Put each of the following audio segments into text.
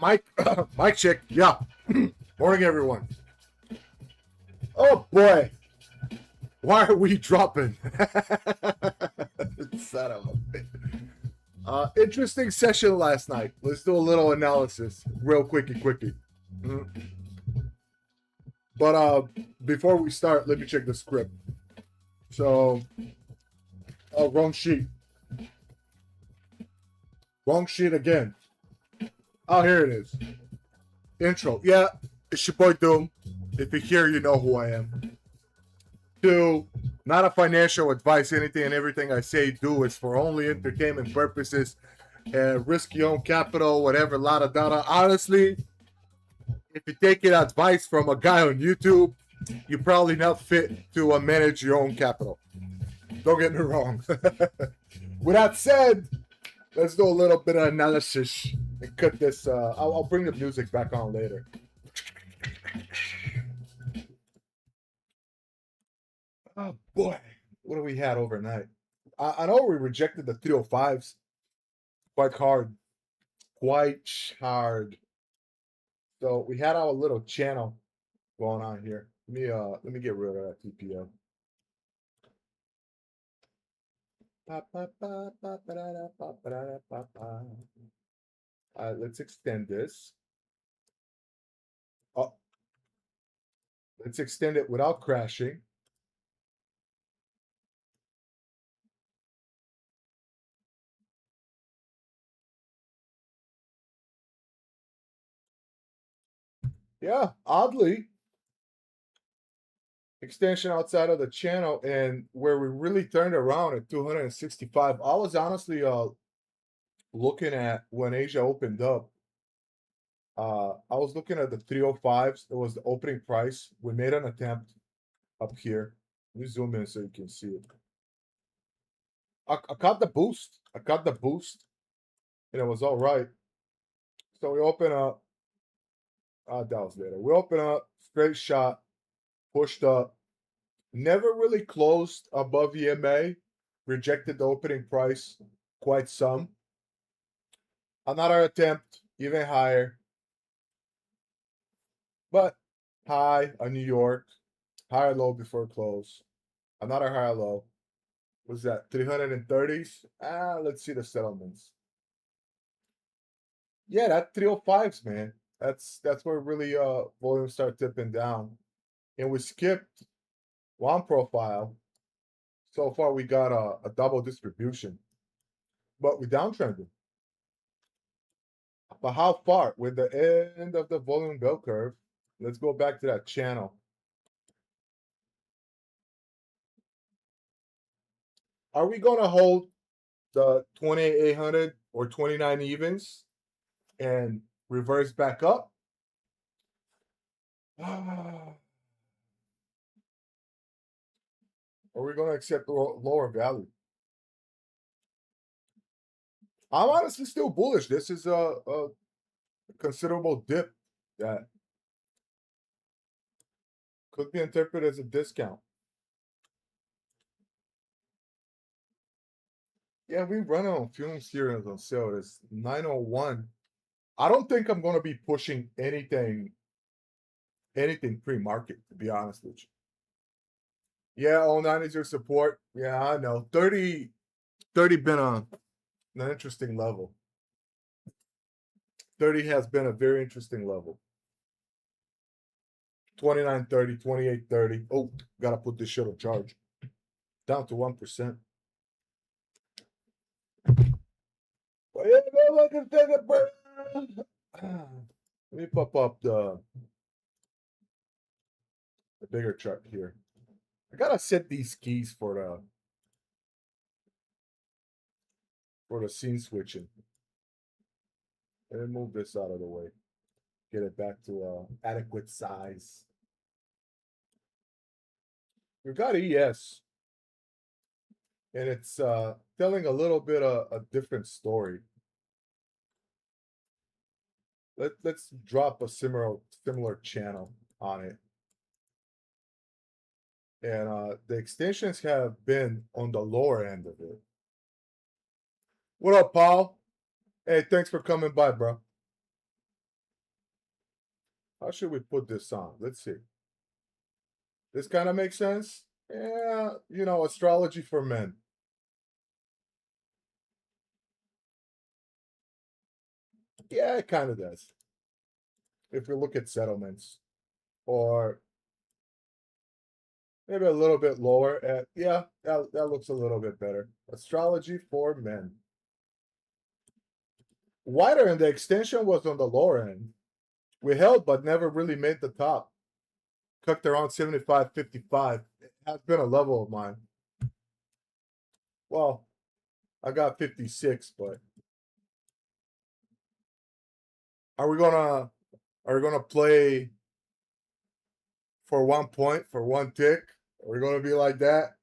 Mike, Mike check. Yeah. Morning, everyone. Oh boy, why are we dropping? Son of a bitch. Interesting session last night. Let's do a little analysis, real quickie. Mhm. But before we start, let me check the script. So, oh, wrong sheet. Wrong sheet again. Oh, here it is. Intro. Yeah, it's your boy Doom. If you're here, you know who I am. Two, not a financial advice. Anything and everything I say do is for only entertainment purposes. Risk your own capital, whatever, la da da. Honestly, if you take it advice from a guy on YouTube, you're probably not fit to manage your own capital. Don't get me wrong. With that said, let's do a little bit of analysis and cut this. I'll bring the music back on later. Oh boy, what do we had overnight? I know we rejected the 305s quite hard, quite hard. So we had our little channel going on here. Let me get rid of that TPO. Let's extend this. Oh, let's extend it without crashing. Yeah, oddly, extension outside of the channel, and where we really turned around at 265. I was honestly looking at when Asia opened up. I was looking at the 305s. It was the opening price. We made an attempt up here. Let me zoom in so you can see it. I caught the boost. I caught the boost, and it was all right. So we open up. That was later. We open up, straight shot, pushed up. Never really closed above EMA. Rejected the opening price quite some. Another attempt, even higher. But high on New York. Higher low before close. Another higher low. What's that? 330s? Let's see the settlements. Yeah, that 305s, man. That's where really volume start tipping down. And we skipped one profile. So far we got a double distribution. But we downtrended. But how far? With the end of the volume bell curve. Let's go back to that channel. Are we going to hold the 28,800 or 29 evens and reverse back up? Or are we going to accept lower value? I'm honestly still bullish. This is a considerable dip that could be interpreted as a discount. Yeah, we run on fumes here on sale. It's 901. I don't think I'm going to be pushing anything pre-market, to be honest with you. Yeah, 09 is your support. Yeah, I know. 30 been on an interesting level. 30 has been a very interesting level. 29.30, 28.30. Oh, gotta put this shit on charge. Down to 1%. Let me pop up the bigger chart here. I gotta set these keys for the scene switching. Let me move this out of the way. Get it back to adequate size. We got ES, and it's telling a little bit of a different story. Let's drop a similar channel on it. And the extensions have been on the lower end of it. What up, Paul? Hey, thanks for coming by, bro. How should we put this on? Let's see. This kind of makes sense? Yeah, astrology for men. Yeah, it kind of does. If we look at settlements, or maybe a little bit lower at, yeah, that looks a little bit better. Astrology for men. Wider, and the extension was on the lower end. We held, but never really made the top. Cooked around 75.55. It has been a level of mine. Well, I got 56, but are we gonna play for 1 point, for one tick? Are we gonna be like that?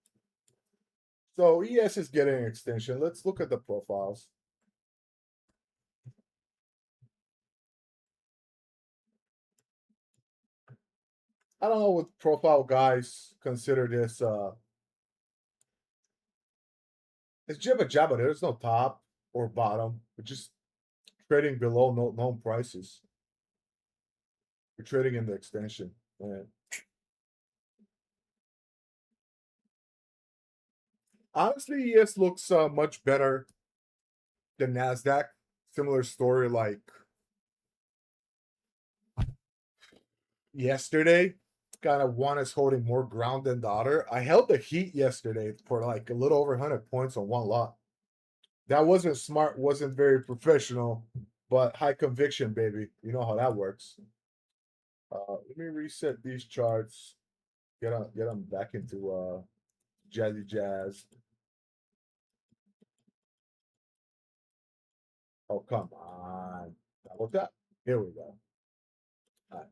So ES is getting an extension. Let's look at the profiles. I don't know what profile guys consider this. It's jibba jabba. There's no top or bottom. We're just trading below known prices. We're trading in the extension. And Honestly, ES looks much better than Nasdaq. Similar story like yesterday. Kind of one is holding more ground than the other. I held the heat yesterday for like a little over 100 points on one lot. That wasn't smart, wasn't very professional, but high conviction, baby. You know how that works. Let me reset these charts. Get them back into jazzy jazz. Oh come on, double tap. Here we go. All right.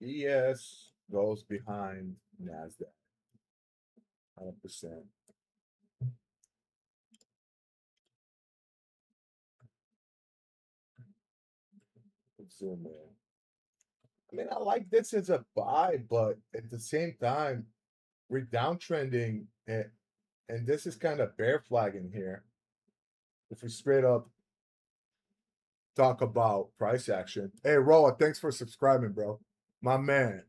ES goes behind Nasdaq. 100%. Zoom in. I mean, I like this as a buy, but at the same time, we're downtrending, and this is kind of bear flagging here. If we straight up talk about price action. Hey, Roa, thanks for subscribing, bro. My man.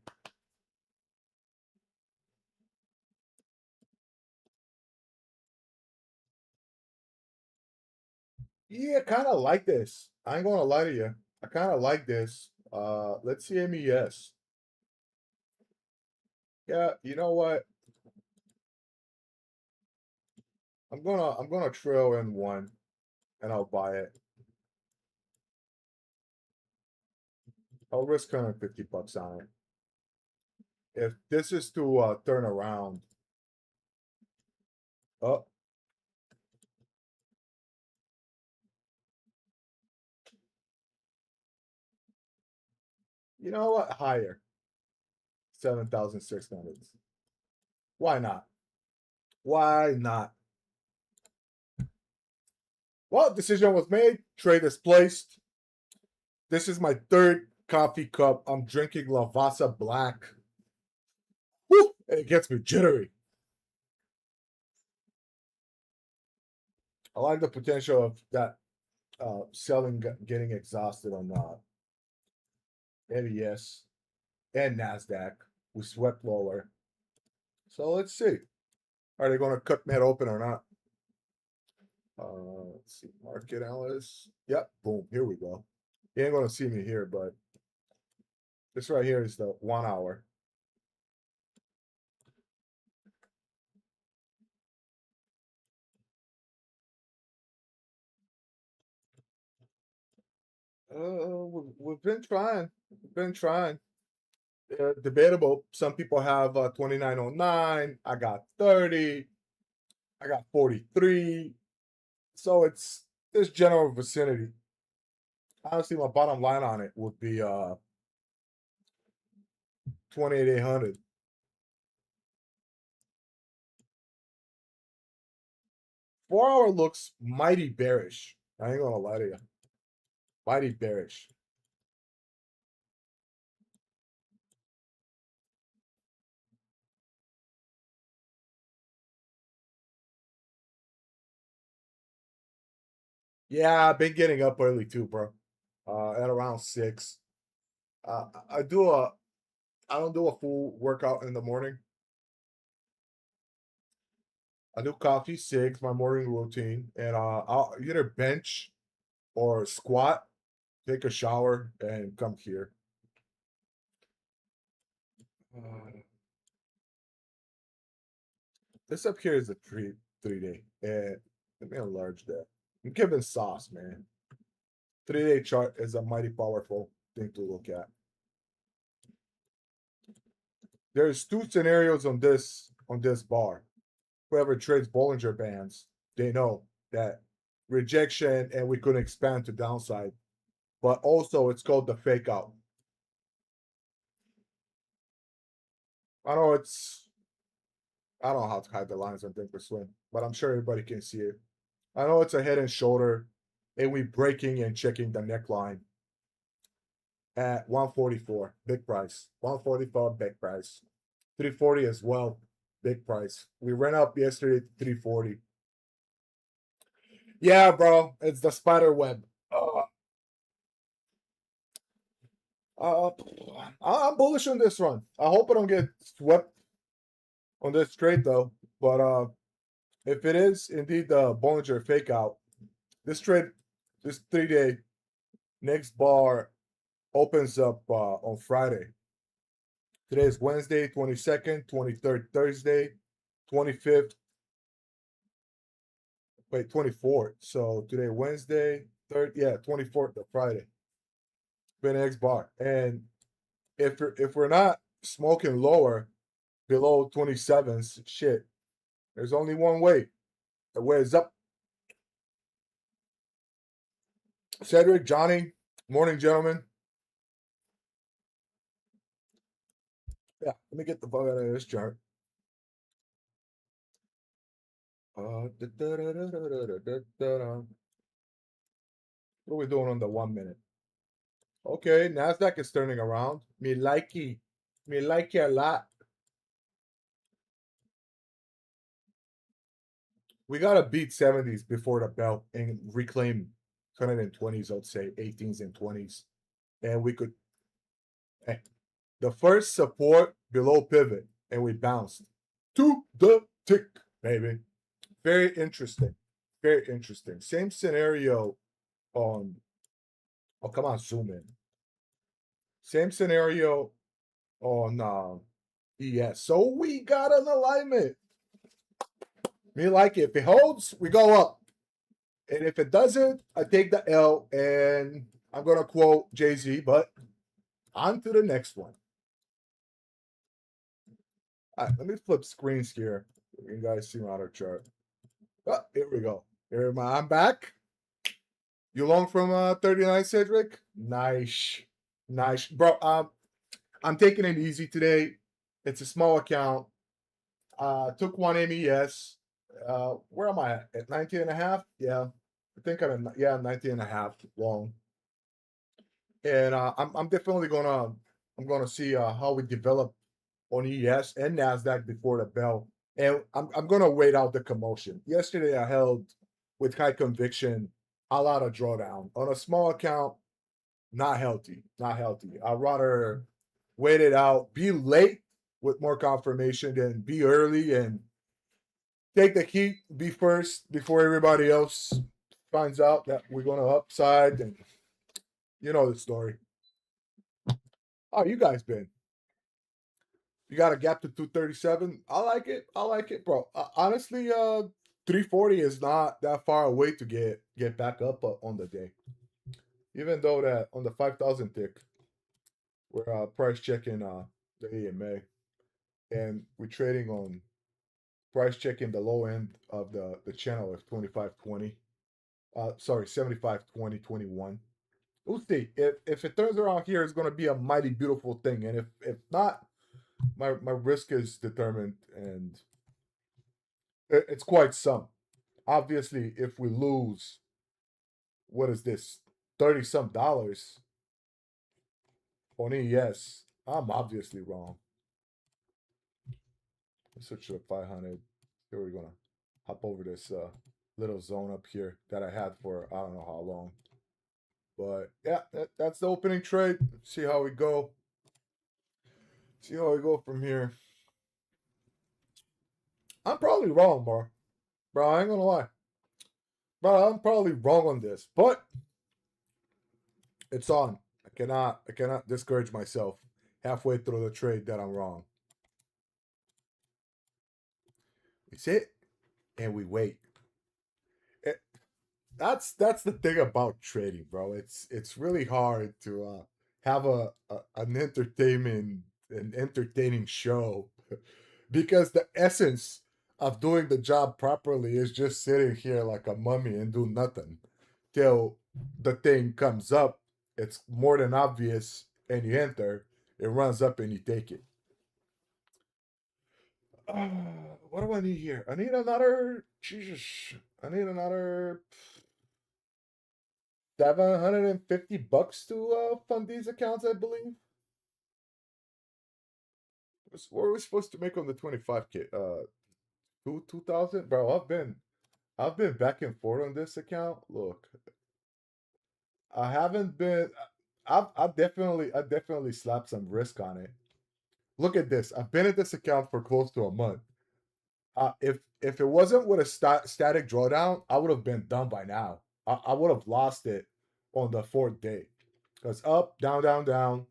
Yeah, kind of like this. I ain't gonna lie to you. I kind of like this. Let's see MES. Yeah, you know what? I'm gonna trail in one, and I'll buy it. I'll risk 150 bucks on it. If this is to turn around, oh, you know what? Higher, 7,600. Why not? Why not? Well, decision was made. Trade is placed. This is my third coffee cup. I'm drinking Lavazza Black. Woo! It gets me jittery. I like the potential of that selling getting exhausted on NES and Nasdaq. We swept lower. So let's see. Are they going to cut that open or not? Let's see. Market analyst. Yep. Boom. Here we go. You ain't going to see me here, but this right here is the 1 hour. We've been trying. We've been trying. Debatable. Some people have 2909. I got 30. I got 43. So it's this general vicinity. Honestly, my bottom line on it would be 28,800. 4 hour looks mighty bearish. I ain't gonna lie to you. Mighty bearish. Yeah, I've been getting up early too, bro. At around 6. I do a I don't do a full workout in the morning. I do coffee, 6, my morning routine, and I'll either bench or squat, take a shower, and come here. This up here is a 3 day. And let me enlarge that. I'm giving sauce, man. 3 day chart is a mighty powerful thing to look at. There's two scenarios on this bar. Whoever trades Bollinger Bands, they know that rejection and we couldn't expand to downside. But also it's called the fake out. I know I don't know how to hide the lines on Thinkorswim, but I'm sure everybody can see it. I know it's a head and shoulder, and we breaking and checking the neckline at 144, big price. 144, big price. 340 as well, big price. We ran up yesterday to 340. Yeah, bro, it's the spider web. Uh, I'm bullish on this run. I hope I don't get swept on this trade though. But If it is indeed the Bollinger fake out, this trade, this 3 day next bar opens up on Friday. Today is Wednesday, 22nd, 23rd, Thursday, 25th, wait, 24th. So today, Wednesday, 3rd, yeah, 24th of Friday. Been X bar. And if we're not smoking lower, below 27s, shit, there's only one way. The way is up. Cedric, Johnny, morning, gentlemen. Yeah, let me get the fuck out of this chart. What are we doing on the 1 minute? Okay, Nasdaq is turning around. Me likey, me like it a lot. We gotta beat 70s before the bell and reclaim 120s. I'd say 18s and 20s, and we could. eh, The first support below pivot, and we bounced to the tick, baby. Very interesting. Very interesting. Same scenario on. Oh, come on, zoom in. Same scenario on ES. So we got an alignment. Me like it. If it holds, we go up. And if it doesn't, I take the L. And I'm gonna quote Jay-Z, but on to the next one. All right, let me flip screens here. You guys see my other chart. Oh, here we go. Here am I. I'm back. You long from 39, Cedric? Nice. Nice. Bro, I'm taking it easy today. It's a small account. Took one MES. Where am I at 19 and a half? Yeah. I think I'm in, yeah, 19 and a half long. And I'm definitely gonna see how we develop on ES and Nasdaq before the bell. And I'm gonna wait out the commotion. Yesterday I held with high conviction a lot of drawdown. On a small account, not healthy. Not healthy. I'd rather wait it out, be late with more confirmation than be early and take the heat, be first before everybody else finds out that we're gonna upside, and you know the story. How you guys been? You got a gap to 237. I like it. I like it, bro. Honestly, 340 is not that far away to get back up on the day. Even though that on the 5,000 tick, we're price checking the AMA, and we're trading on price checking the low end of the channel of 2520. Sorry, 752021. We'll see. If it turns around here, it's gonna be a mighty beautiful thing. And if not, my risk is determined, and it's quite some. Obviously, if we lose, what is this, 30 some dollars on ES, I'm obviously wrong. Let's switch to the 500. Here we're gonna hop over this little zone up here that I had for I don't know how long. But yeah, that's the opening trade. See how we go. See how we go from here. I'm probably wrong, bro. Bro, I ain't gonna lie. Bro, I'm probably wrong on this, but it's on. I cannot discourage myself halfway through the trade that I'm wrong. We sit and we wait. It, that's the thing about trading, bro. It's really hard to have an entertaining show because the essence of doing the job properly is just sitting here like a mummy and do nothing till the thing comes up. It's more than obvious, and you enter. It runs up and you take it. Uh, what do I need here? I need another. Jesus, I need another $750 to fund these accounts. I believe. What are we supposed to make on the 25K? 2,000, bro. I've been back and forth on this account. Look, I haven't been. I definitely slapped some risk on it. Look at this. I've been at this account for close to a month. If it wasn't with a static drawdown, I would have been done by now. I would have lost it on the fourth day. Because up, down, down, down,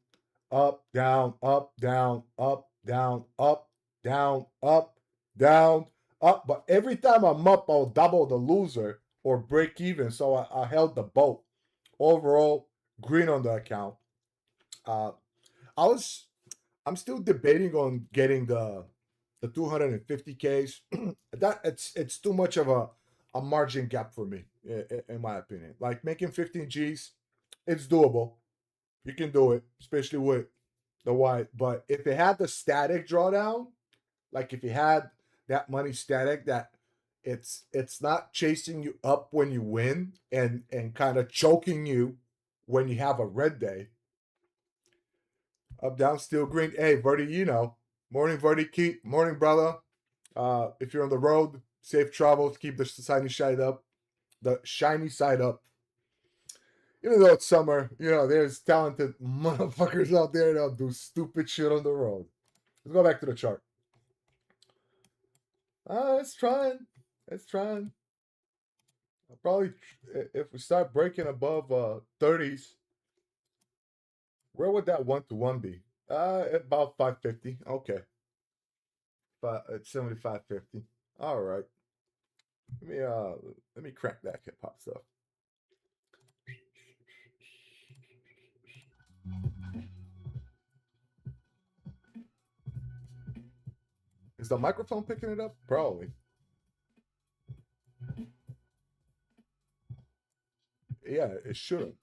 up, down, up, down, up, down, up, down, up, down, up. But every time I'm up, I'll double the loser or break even. So I held the boat. Overall, green on the account. Uh, I was I'm still debating on getting the 250Ks. That it's too much of a margin gap for me, in my opinion. Like making 15 Gs, it's doable. You can do it, especially with the white. But if it had the static drawdown, like if you had that money static, that it's not chasing you up when you win and kind of choking you when you have a red day. Up, down, still green. Hey, Verdi, you know. Morning, Verdi. Keep morning, brother. If you're on the road, safe travels. Keep the shiny side up. The shiny side up. Even though it's summer, you know, there's talented motherfuckers out there that'll do stupid shit on the road. Let's go back to the chart. It's trying. It's trying. I'll probably, if we start breaking above 30s, where would that 1-to-1 be? About 550. Okay. But it's 75.50. All right. Let me crank that hip hop stuff. Is the microphone picking it up? Probably. Yeah, it shouldn't.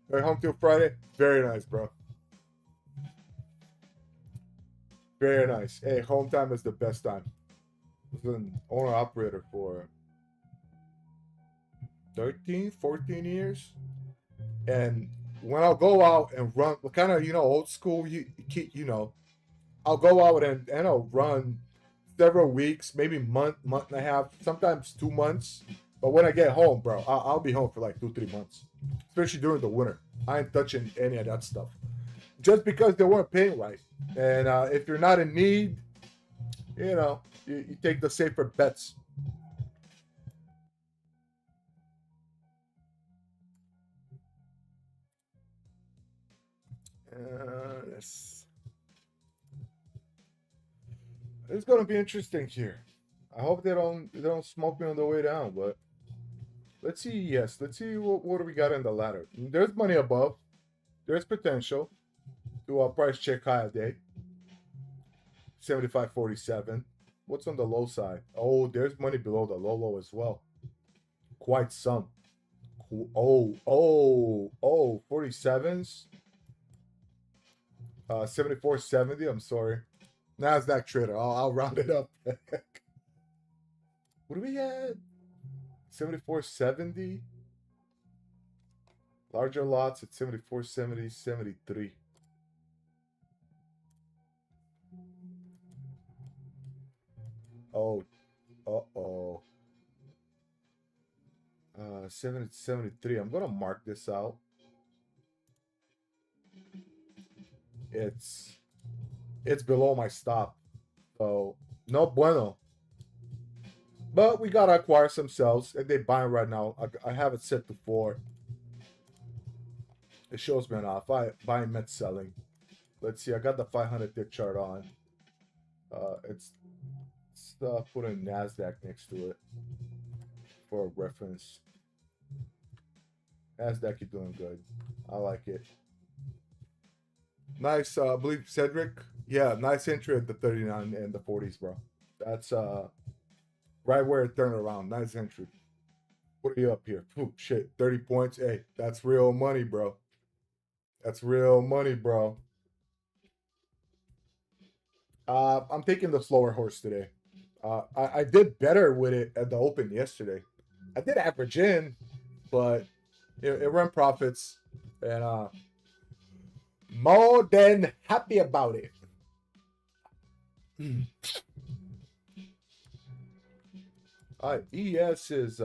Hey, home till Friday. Very nice, bro. Very nice. Hey, home time is the best time. I was an owner operator for 13, 14 years. And when I'll go out and run, kind of, old school, you know, I'll go out and I'll run several weeks, maybe month and a half, sometimes 2 months. But when I get home, bro, I'll be home for like 2, 3 months, especially during the winter. I ain't touching any of that stuff just because they weren't paying right. And if you're not in need, you take the safer bets. This It's gonna be interesting here. I hope they don't smoke me on the way down, but let's see. Yes, let's see what do we got in the ladder. There's money above. There's potential. Do a price check high a day. 75.47. What's on the low side? Oh, there's money below the low as well. Quite some. Oh, 47s. 74.70. I'm sorry. NASDAQ trader. I'll round it up. What do we have? 74.70. Larger lots at 74.70, 73. Oh, uh-oh. 73. I'm gonna mark this out. It's below my stop. So no bueno. But we gotta acquire some cells, and they buying right now. I have it set to 4. It shows me off. Buying meant selling. Let's see. I got the 500 tick chart on. It's putting NASDAQ next to it for reference. NASDAQ, you're doing good. I like it. Nice. I believe Cedric. Yeah, nice entry at the 39 and the 40s, bro. That's right where it turned around. Nice entry. What are you up here? Ooh, shit, 30 points. Hey, that's real money, bro. That's real money, bro. I'm taking the slower horse today. I did better with it at the open yesterday. I did average in, but it ran profits, and more than happy about it. All right, ES is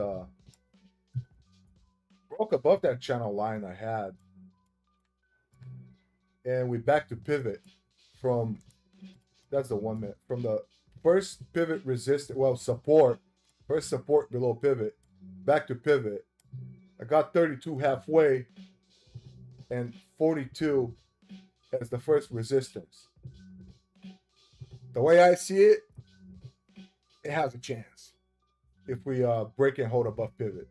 broke above that channel line I had. and we back to pivot from, that's the 1 minute, from the first pivot resistance, well, support, first support below pivot, back to pivot. I got 32 halfway and 42 as the first resistance. The way I see it, it has a chance if we break and hold above pivot.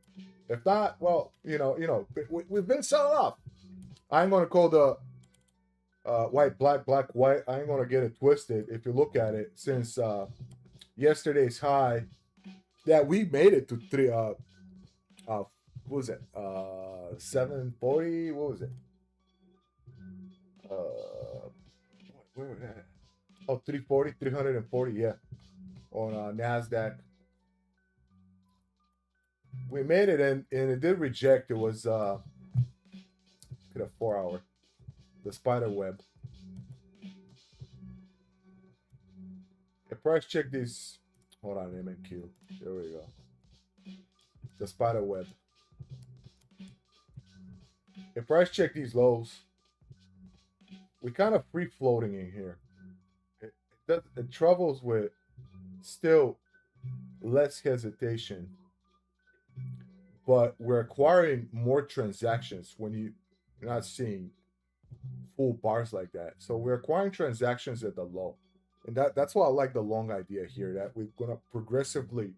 If not, well, we've been selling off. I ain't gonna call the white, black, black, white. I ain't gonna get it twisted. If you look at it, since yesterday's high, that we made it to what was it? 740. What was it? Where was that? Oh, 340, 340. Yeah, on Nasdaq. We made it, and it did reject. It was a 4 hour. The spider web. The price check these. Hold on, MNQ. There we go. The spider web. If price check these lows, we kind of free floating in here. It travels with still less hesitation, but we're acquiring more transactions when you're not seeing full bars like that. So we're acquiring transactions at the low. And that's why I like the long idea here, that we're going to progressively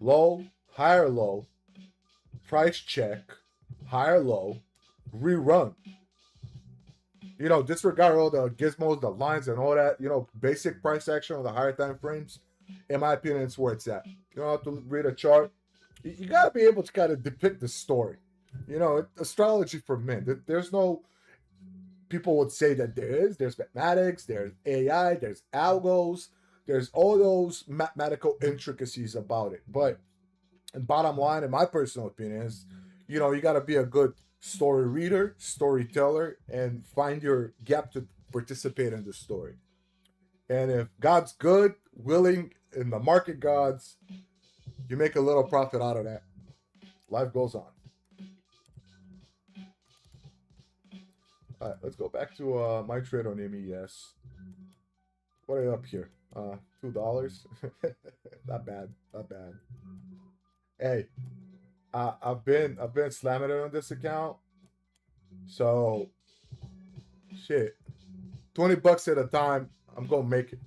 low, higher low, price check, higher low, rerun. Disregard all the gizmos, the lines, and all that. Basic price action on the higher time frames. In my opinion, it's where it's at. You don't have to read a chart. You got to be able to kind of depict the story. Astrology for men. There's no. People would say that there's mathematics, there's AI, there's algos, there's all those mathematical intricacies about it. But bottom line, in my personal opinion, is, you got to be a good story reader, storyteller, and find your gap to participate in the story. And if God's good, willing, and the market gods, you make a little profit out of that. Life goes on. All right, let's go back to my trade on MES. What are you up here? $2. Not bad. Not bad. Hey, I've been slamming it on this account. So shit. $20 at a time. I'm gonna make it.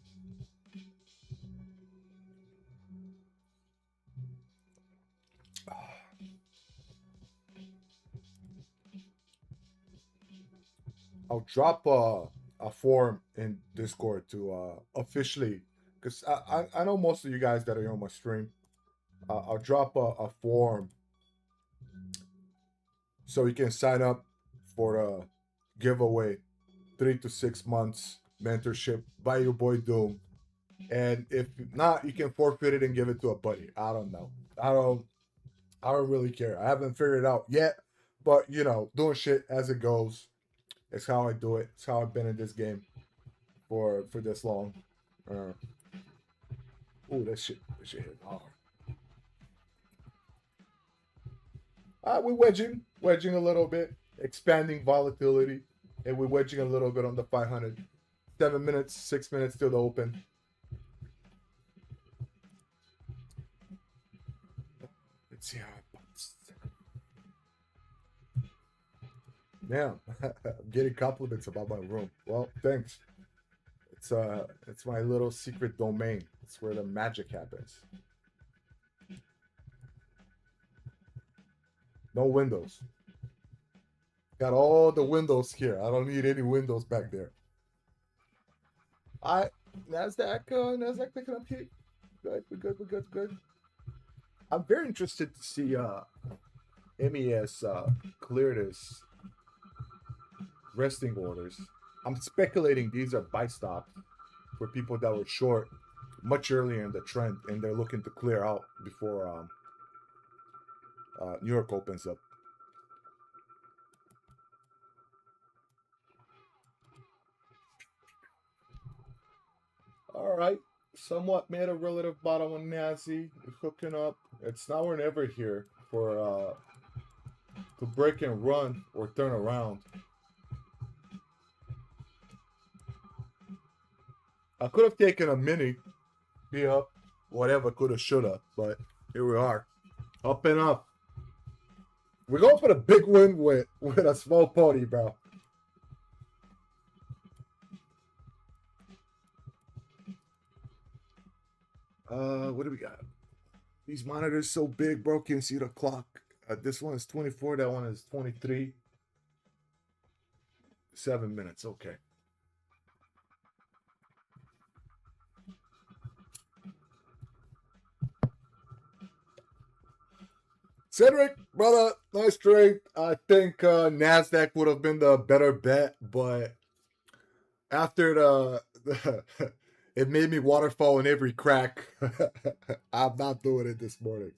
I'll drop a form in Discord to officially, because I know most of you guys that are on my stream. I'll drop a form so you can sign up for a giveaway, 3 to 6 months mentorship by your boy Doom. And if not, you can forfeit it and give it to a buddy. I don't know. I don't really care. I haven't figured it out yet, but doing shit as it goes. It's how I do it. It's how I've been in this game for this long. Ooh, that shit hit hard. We're wedging a little bit, expanding volatility, and we're wedging a little bit on the 500. 7 minutes, 6 minutes till the open. Let's see how it bumps. Damn, I'm getting compliments about my room. Well, thanks. It's my little secret domain. It's where the magic happens. No windows. Got all the windows here. I don't need any windows back there. Nasdaq picking up here. Good, we're good. I'm very interested to see MES clear this resting orders. I'm speculating these are buy stops for people that were short much earlier in the trend, and they're looking to clear out before New York opens up. All right, somewhat made a relative bottom on Nazi. We're hooking up. It's now or never here for to break and run or turn around. I could have taken a mini. Yeah, whatever, coulda, shoulda, but here we are. Up and up. We're going for the big win with a small pony, bro. What do we got? These monitors so big, bro. Can't see the clock. This one is 24. That one is 23. 7 minutes. Okay. Cedric, brother, nice trade. I think Nasdaq would have been the better bet, but after the it made me waterfall in every crack. I'm not doing it this morning.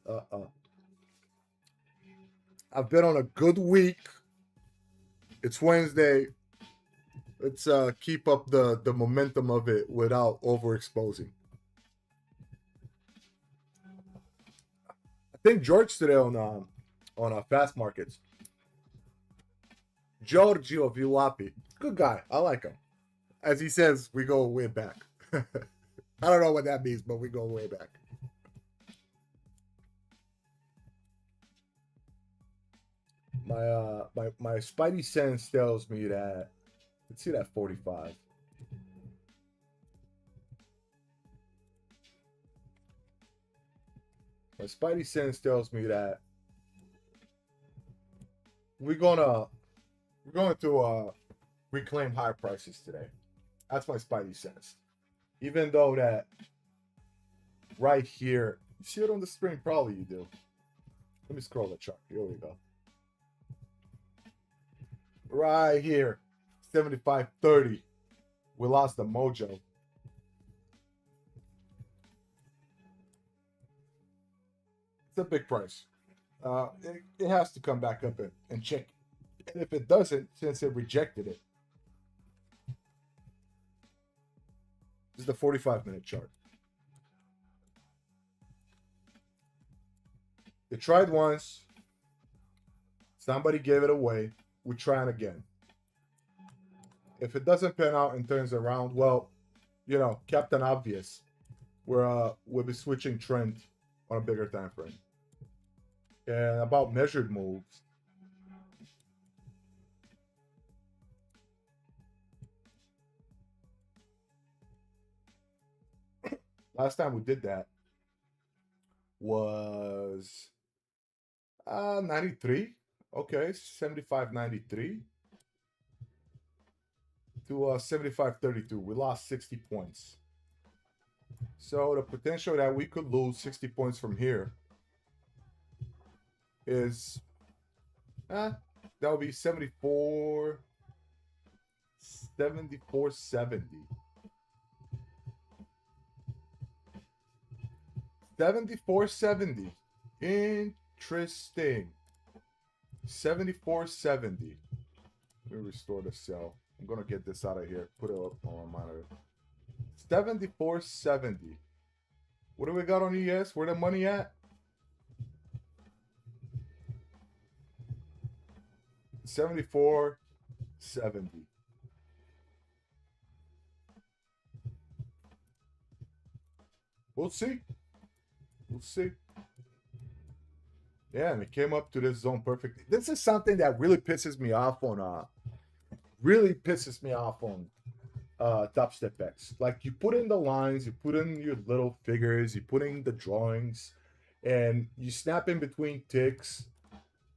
I've been on a good week. It's Wednesday. Let's keep up the momentum of it without overexposing. I think George today on Fast Markets. Giorgio Villapi. Good guy. I like him. As he says, we go way back. I don't know what that means, but we go way back. My spidey sense tells me that, let's see that 45. My spidey sense tells me that we're going to reclaim higher prices today. That's my spidey sense. Even though that right here, you see it on the screen? Probably you do. Let me scroll the chart. Here we go. Right here, 75.30. We lost the mojo. It's a big price. It has to come back up and check. And if it doesn't, since it rejected it, this is the 45-minute chart. It tried once. Somebody gave it away. We're trying again. If it doesn't pan out and turns around, well, you know, Captain Obvious. We'll be switching trend on a bigger time frame. And about measured moves. Last time we did that was 93. Okay, 75.93 to 75.32. We lost 60 points. So the potential that we could lose 60 points from here is that would be 74 70. 74.70. Interesting. 74.70. Let me restore the cell. I'm gonna get this out of here. Put it up on my monitor. 74.70. What do we got on ES? Where the money at? 74.70. We'll see. We'll see. Yeah, and it came up to this zone perfectly. This is something that really pisses me off on Top Step X. Like, you put in the lines, you put in your little figures, you put in the drawings, and you snap in between ticks,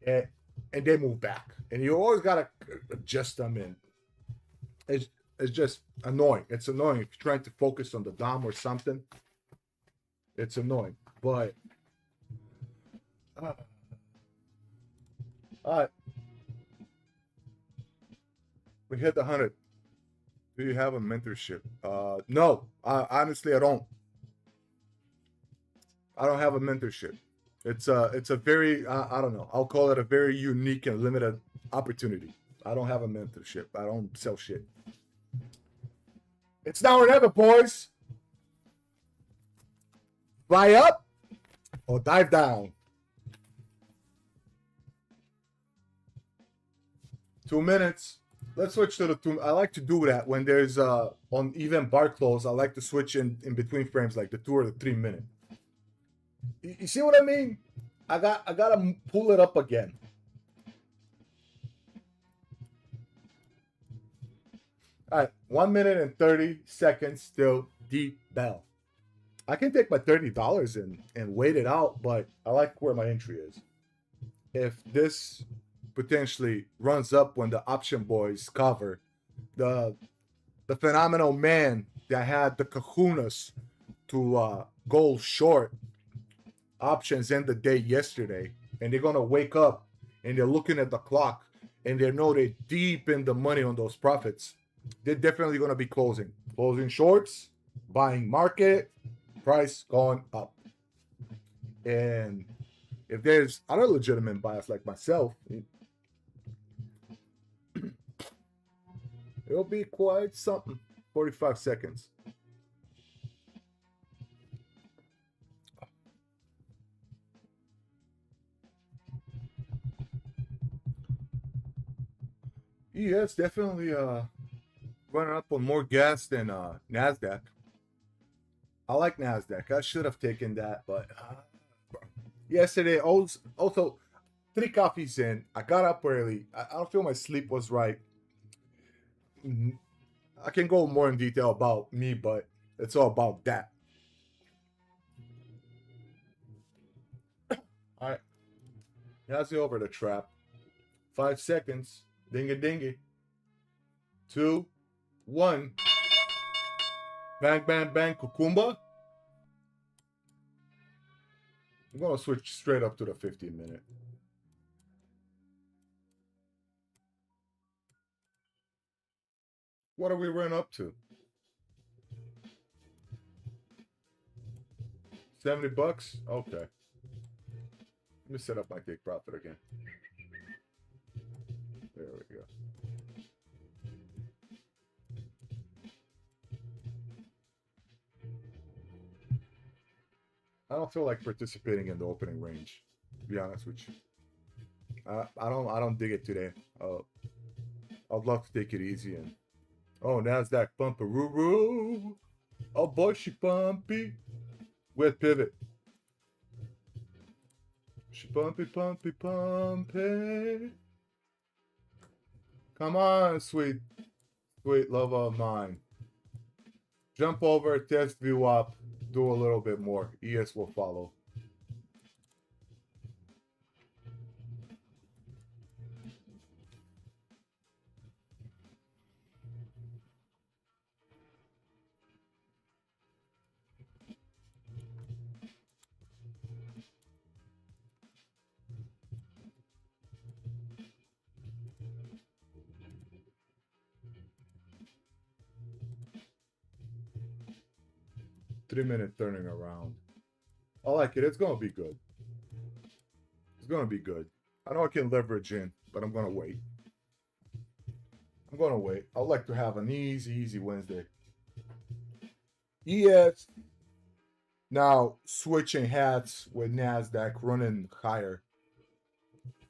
and they move back. And you always gotta adjust them in. It's just annoying. It's annoying if you're trying to focus on the DOM or something. It's annoying. But all right, we hit the 100. Do you have a mentorship? No, honestly, I don't. I don't have a mentorship. It's a very I don't know. I'll call it a very unique and limited opportunity. I don't have a mentorship. I don't sell shit. It's now or never, boys. Fly up or dive down. 2 minutes. Let's switch to the two. I like to do that when there's on even bar close. I like to switch in between frames, like the 2 or the 3 minute. You see what I mean? I gotta pull it up again. All right, 1 minute and 30 seconds still deep bell. I can take my $30 and wait it out, but I like where my entry is. If this potentially runs up when the option boys cover, the the phenomenal man that had the kahunas to go short options end the day yesterday, and they're gonna wake up and they're looking at the clock and they know they're deep in the money on those profits. They're definitely gonna be closing shorts, buying market, price going up. And if there's other legitimate buyers like myself, it'll be quite something. 45 seconds. Yeah, it's definitely running up on more gas than Nasdaq. I like Nasdaq. I should have taken that, but yesterday also 3 coffees in. I got up early. I don't feel my sleep was right. Mhm. I can go more in detail about me, but it's all about that. All right, Nazi over the trap. 5 seconds. Dingy dingy. 2, 1. Bang bang bang. Kukumba. I'm gonna switch straight up to the 15 minute. What are we running up to? $70? Okay. Let me set up my take profit again. There we go. I don't feel like participating in the opening range, to be honest with you. I don't dig it today. I'd love to take it easy and oh, Nasdaq bumperoo. Oh boy, she bumpy. With pivot. She bumpy, bumpy, bumpy. Come on, sweet, sweet love of mine. Jump over, test view up, do a little bit more. ES will follow. Three-minute turning around. I like it. It's gonna be good. It's gonna be good. I know I can leverage in, but I'm gonna wait. I'm gonna wait. I'd like to have an easy Wednesday. Yes. Now switching hats with Nasdaq running higher.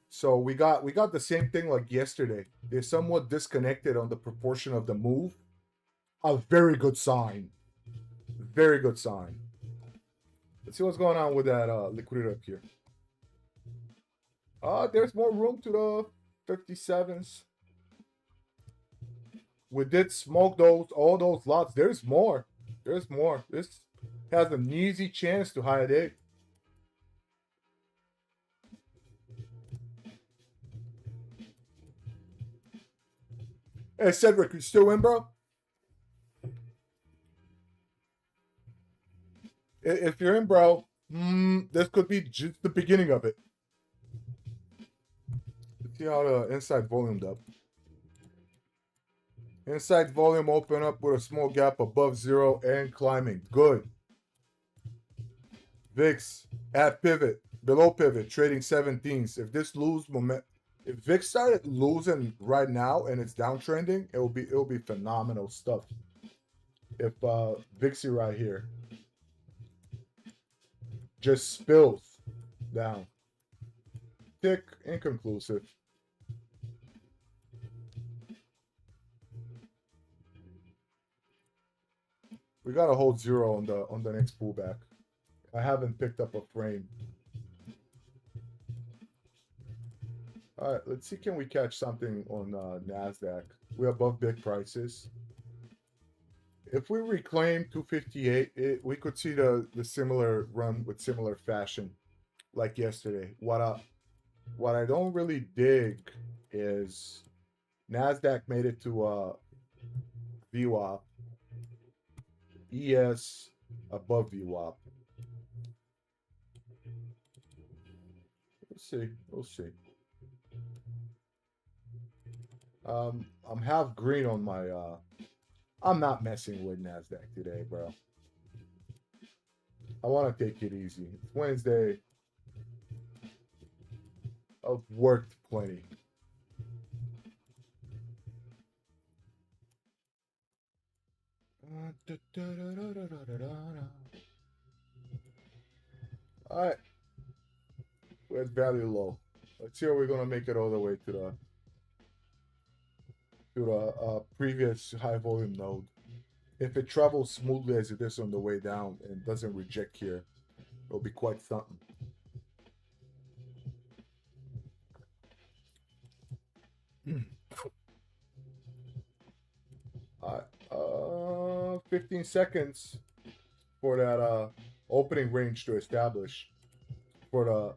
So we got the same thing like yesterday. They're somewhat disconnected on the proportion of the move. A very good sign. Very good sign. Let's see what's going on with that liquidity up here. There's more room to the 57s. We did smoke all those lots. There's more. There's more. This has an easy chance to high day. Hey Cedric, you still in, bro? If you're in, bro, this could be just the beginning of it. Let's see how the inside volumed up. Inside volume open up with a small gap above zero and climbing. Good. VIX at pivot, below pivot, trading 17s. If this lose moment, if VIX started losing right now and it's downtrending, it'll be phenomenal stuff. If VIXy right here just spills down, tick, inconclusive. We gotta hold zero on the next pullback. I haven't picked up a frame. All right, let's see. Can we catch something on Nasdaq? We're above big prices. If we reclaim 258, we could see the similar run with similar fashion like yesterday. What I don't really dig is Nasdaq made it to VWAP, ES above VWAP. Let's see. We'll see. I'm half green on my. I'm not messing with Nasdaq today, bro. I want to take it easy. It's Wednesday. I've worked plenty. All right, we're at value low. Let's see if we're gonna make it all the way to the previous high volume node. If it travels smoothly as it is on the way down and doesn't reject here, it'll be quite something. All right, 15 seconds for that opening range to establish for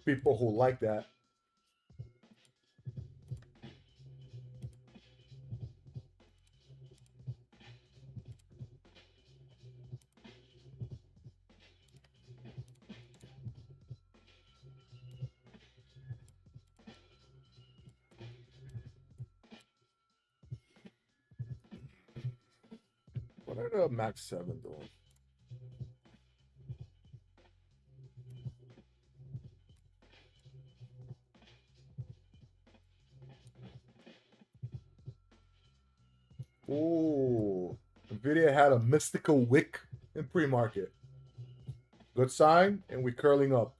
people who like that. What are the max 7 doing? Ooh, Nvidia had a mystical wick in pre-market. Good sign, and we curling up.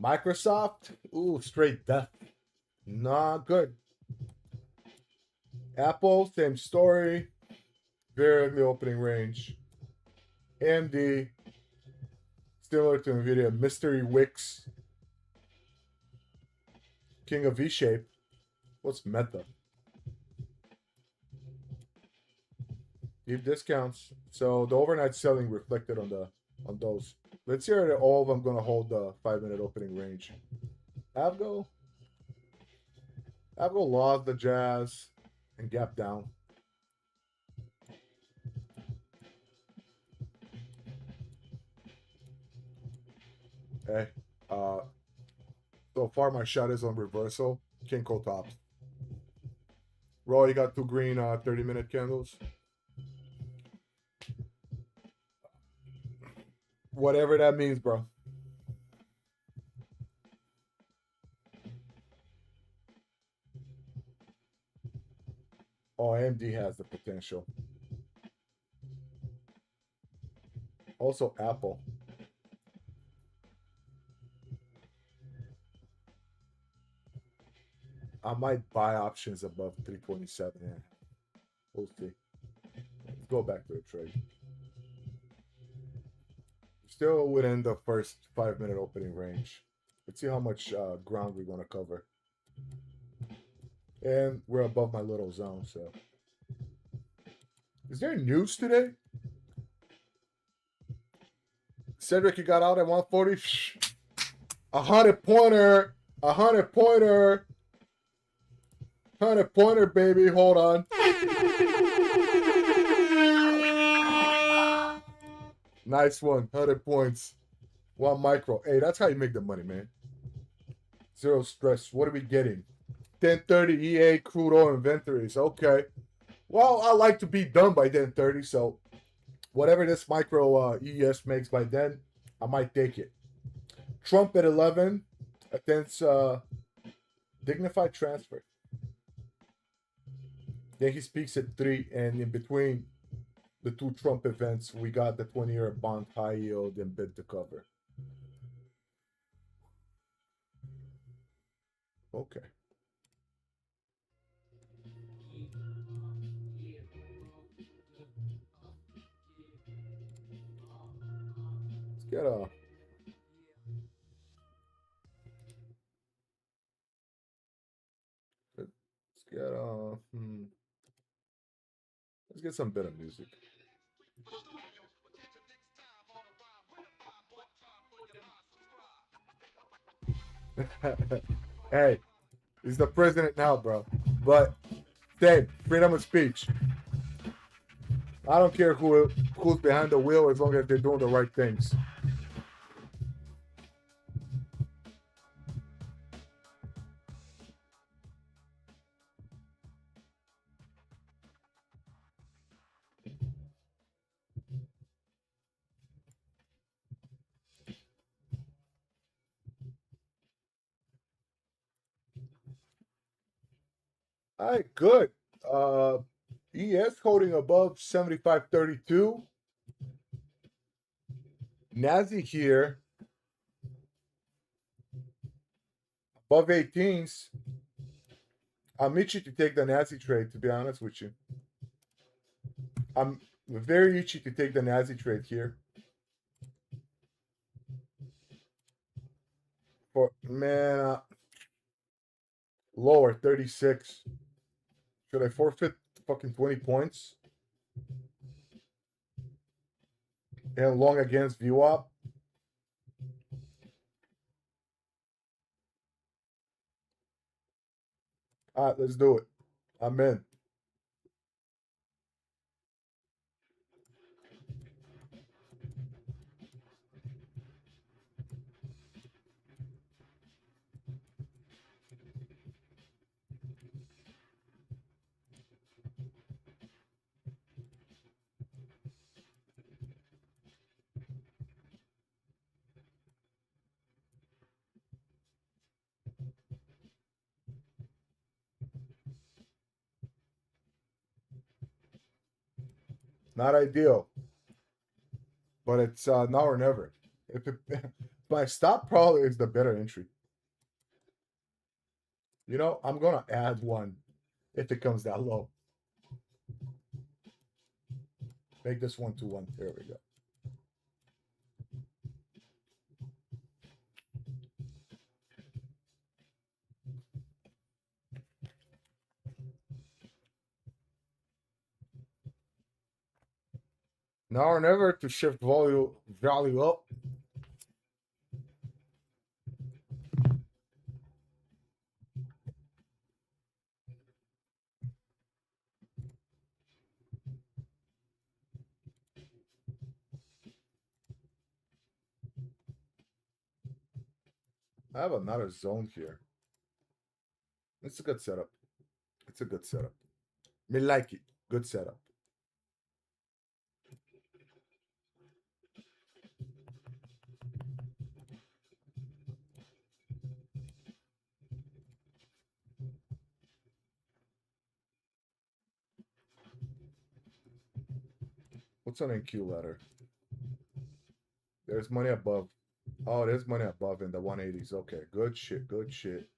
Microsoft, ooh, straight death. Not good. Apple, same story. Very ugly opening range. AMD, similar to Nvidia, mystery wicks. King of V-shape. What's Meta? Deep discounts. So the overnight selling reflected on those. Let's hear that all of them gonna hold the 5-minute opening range. Avgo lost the Jazz and gap down. Okay. So far my shot is on reversal. Can't go tops. Raw, you got 2 green 30-minute candles. Whatever that means, bro. Oh, AMD has the potential. Also, Apple. I might buy options above 327. Yeah. We'll see. Let's go back to the trade. Still within the first 5-minute opening range. Let's see how much ground we're going to cover. And we're above my little zone, so. Is there news today? Cedric, you got out at 140. 100 pointer. 100 pointer. 100 pointer, baby. Hold on. Nice one. 100 points. 1 micro. Hey, that's how you make the money, man. Zero stress. What are we getting? 1030 EA crude oil inventories. Okay. Well, I like to be done by 1030, so whatever this micro ES makes by then, I might take it. Trump at 11 attempts dignified transfer. Then he speaks at 3, and in between the 2 Trump events, we got the 20-year bond high yield and bid to cover. Okay. get a. Let's get a. Let's get some better music. Hey, he's the president now, bro. But same freedom of speech. I don't care who's behind the wheel as long as they're doing the right things. All right, good. ES holding above 75.32. Nazi here above 18s. I'm itchy to take the Nazi trade, to be honest with you. I'm very itchy to take the Nazi trade here. For man, lower 36. Should I forfeit fucking 20 points? And long against VWAP? All right, let's do it. I'm in. Not ideal, but it's now or never. If it, my stop probably is the better entry. You know, I'm gonna add one if it comes that low. Make this 1-2-1. There we go. Now or never to shift value up. I have another zone here. It's a good setup. It's a good setup. Me like it. Good setup. What's on NQ ladder? There's money above. Oh, there's money above in the 180s. Okay, good shit. Good shit.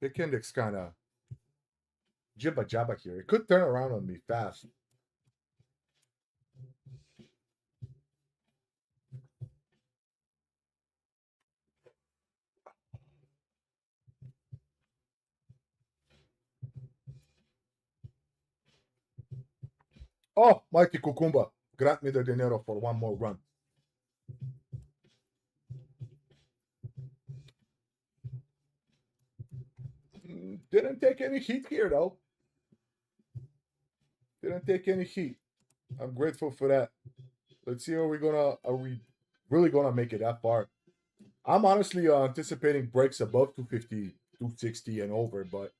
Big index kind of jibba jabba here. It could turn around on me fast. Oh, Mighty Cucumba, grant me the dinero for one more run. Didn't take any heat here though. Didn't take any heat. I'm grateful for that. Let's see, are we really gonna make it that far? I'm honestly anticipating breaks above 250, 260 and over, but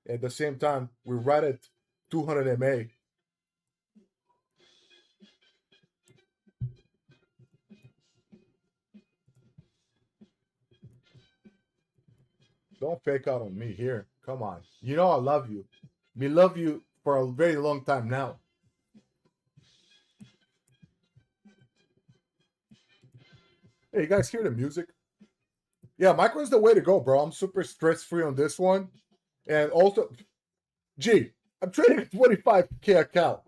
at the same time, we're right at 200 MA. Don't fake out on me here. Come on. You know I love you. We love you for a very long time now. Hey, you guys hear the music? Yeah, micro is the way to go, bro. I'm super stress free on this one. And also, Gee, I'm trading a 25K account.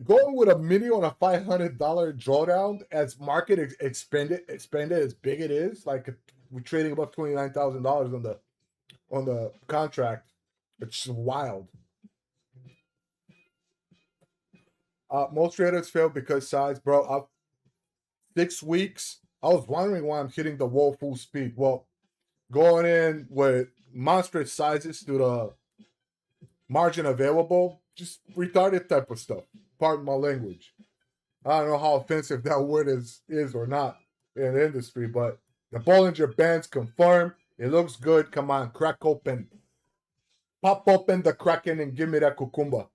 Going with a mini on a $500 drawdown as market expanded as big it is, like we're trading above $29,000 on the contract. It's wild. Most traders fail because size, bro. 6 weeks. I was wondering why I'm hitting the wall full speed. Well, going in with monstrous sizes to the margin available, just retarded type of stuff. Pardon my language. I don't know how offensive that word is or not in the industry, but the Bollinger Bands confirmed. It looks good. Come on, crack open. Pop open the Kraken and give me that cucumba.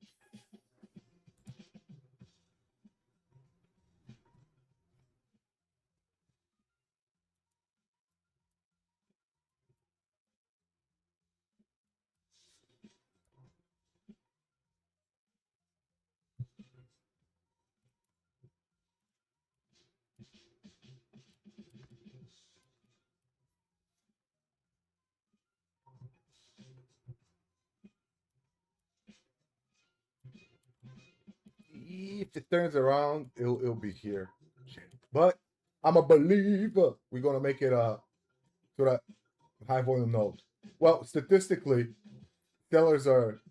If it turns around, it'll be here. But I'm a believer. We're gonna make it to that high volume node. Well, statistically, sellers are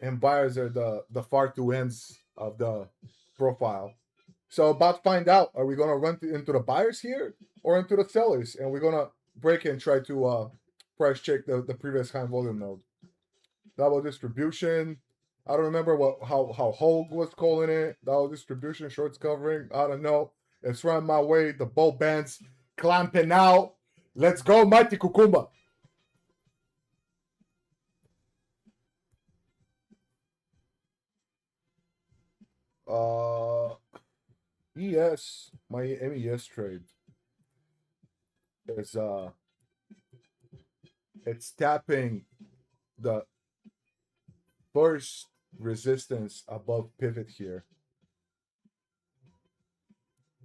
and buyers are the far two ends of the profile. So about to find out, are we gonna run into the buyers here or into the sellers? And we're gonna break and try to price check the previous high volume node. Double distribution. I don't remember how Hellll was calling it. Double distribution, shorts covering. I don't know. It's running my way. The bull bands clamping out. Let's go, Mighty Kukumba. Uh, ES, my MES trade is it's tapping the first resistance above pivot here.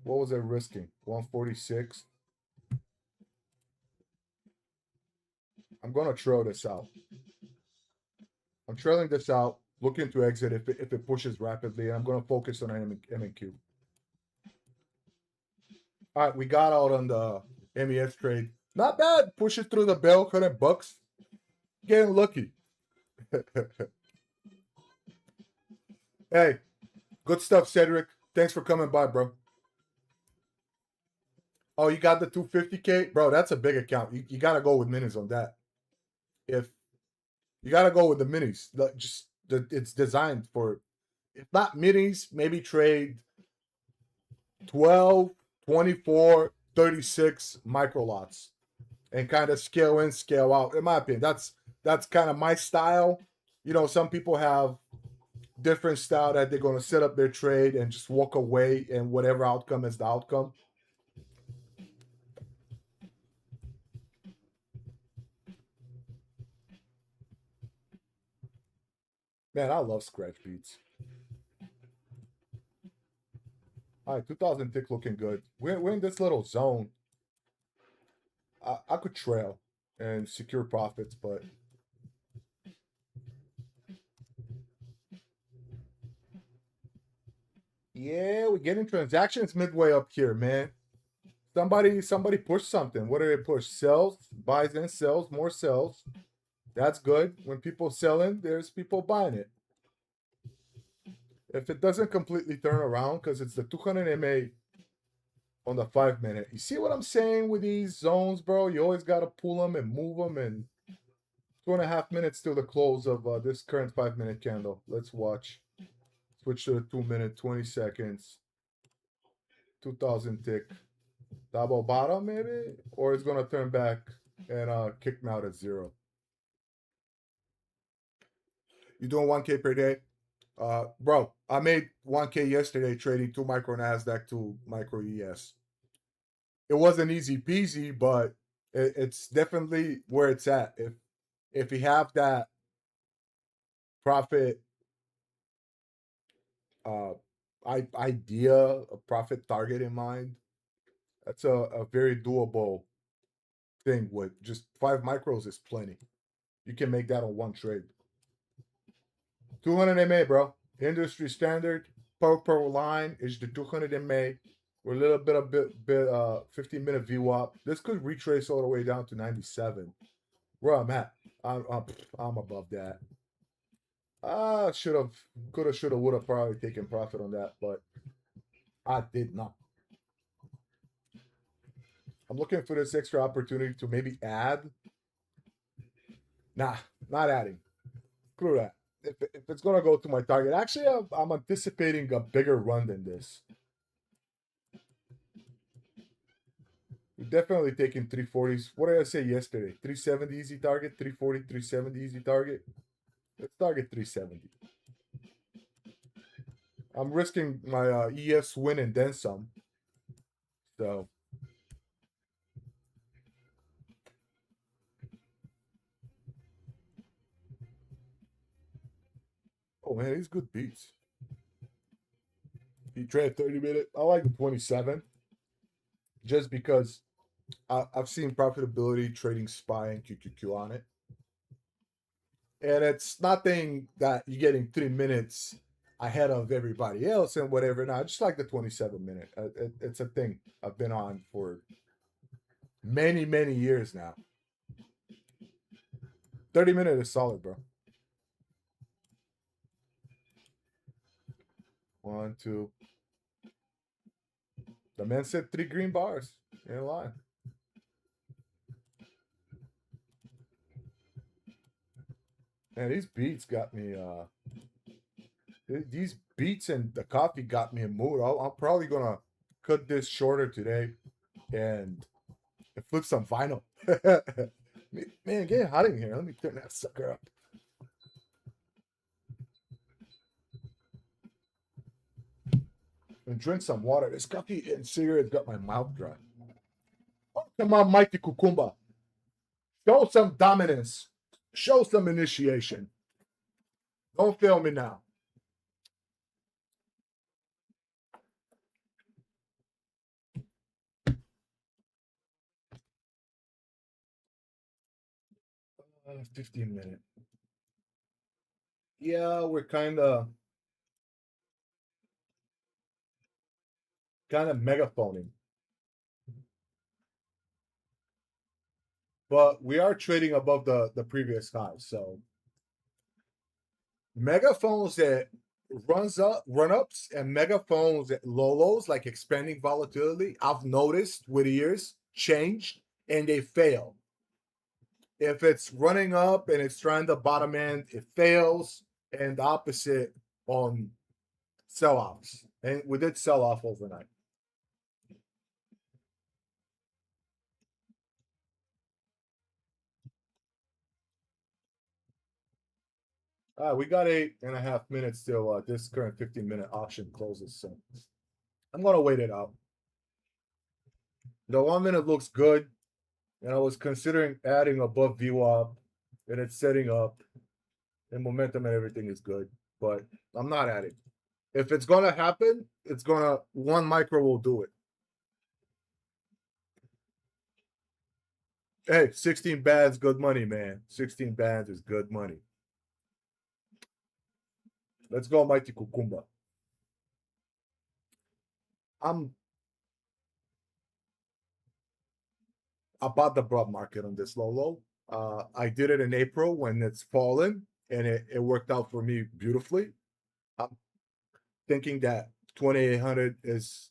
What was it risking? 146. I'm gonna trail this out. I'm trailing this out, looking to exit if it pushes rapidly. I'm gonna focus on M and Q. All right, we got out on the MES trade. Not bad. Push it through the bell, $100. Getting lucky. Hey, good stuff, Cedric. Thanks for coming by, bro. Oh, you got the 250K? Bro, that's a big account. You got to go with minis on that. If you got to go with the minis, it's designed for, if not minis, maybe trade 12, 24, 36 micro lots and kind of scale in, scale out. In my opinion, that's kind of my style. You know, some people have different style that they're going to set up their trade and just walk away, and whatever outcome is the outcome. Man, I love scratch beats. All right, 2000 tick looking good. We're in this little zone. I could trail and secure profits, but yeah, we're getting transactions midway up here, man. Somebody push something. What do they push? Sells, buys and sells, more sells. That's good. When people selling, there's people buying it. If it doesn't completely turn around, because it's the 200 MA on the 5 minute. You see what I'm saying with these zones, bro? You always got to pull them and move them. And 2.5 minutes till the close of this current 5 minute candle. Let's watch. Switch to the 2 minute, 20 seconds. 2000 tick. Double bottom, maybe? Or it's going to turn back and kick me out at zero. You doing 1K per day? Bro, I made 1K yesterday trading 2 micro NASDAQ to micro ES. It wasn't easy peasy, but it's definitely where it's at. If you have that profit uh idea, a profit target in mind, that's a very doable thing. With just 5 micros is plenty. You can make that on one trade. 200 MA, bro. Industry standard per line is the 200 MA. We're a little bit 15-minute VWAP. This could retrace all the way down to 97. Where I'm at, I'm above that. Could have, should have, would have probably taken profit on that, but I did not. I'm looking for this extra opportunity to maybe add. Nah, not adding. Screw that. If it's gonna go to my target, actually, I'm anticipating a bigger run than this. We're definitely taking 340s. What did I say yesterday? 370 easy target, 340, 370 easy target. Let's target 370. I'm risking my ES win and then some. So. Oh man, these good beats. He traded 30-minute. I like the 27. Just because I've seen profitability trading SPY and QQQ on it. And it's nothing that you're getting 3 minutes ahead of everybody else and whatever. Now, I just like the 27-minute. It's a thing I've been on for many, many years now. 30-minute is solid, bro. 1, 2. The man said 3 green bars in line. Man, these beats got me. These beats and the coffee got me in mood. I'm probably gonna cut this shorter today and flip some vinyl. Man, get hot in here. Let me turn that sucker up. And drink some water. This coffee and cigarettes got my mouth dry. Oh, come on, Mighty Cucumba. Show some dominance. Show some initiation. Don't fail me now. Uh, 15-minute. Yeah, we're kind of megaphoning. But we are trading above the previous high. So megaphones at run ups and megaphones at low lows, like expanding volatility, I've noticed with years change and they fail. If it's running up and it's trying to bottom end, it fails, and the opposite on sell-offs. And we did sell off overnight. We got 8.5 minutes till this current 15-minute auction closes. So I'm gonna wait it out. The 1 minute looks good, and I was considering adding above VWAP, and it's setting up, and momentum and everything is good, but I'm not adding. If it's gonna happen, it's gonna 1 micro will do it. Hey, 16 bands, good money, man. 16 bands is good money. Let's go, Mighty Cucumba. I'm about the broad market on this low. I did it in April when it's fallen, and it worked out for me beautifully. I'm thinking that 2800 is.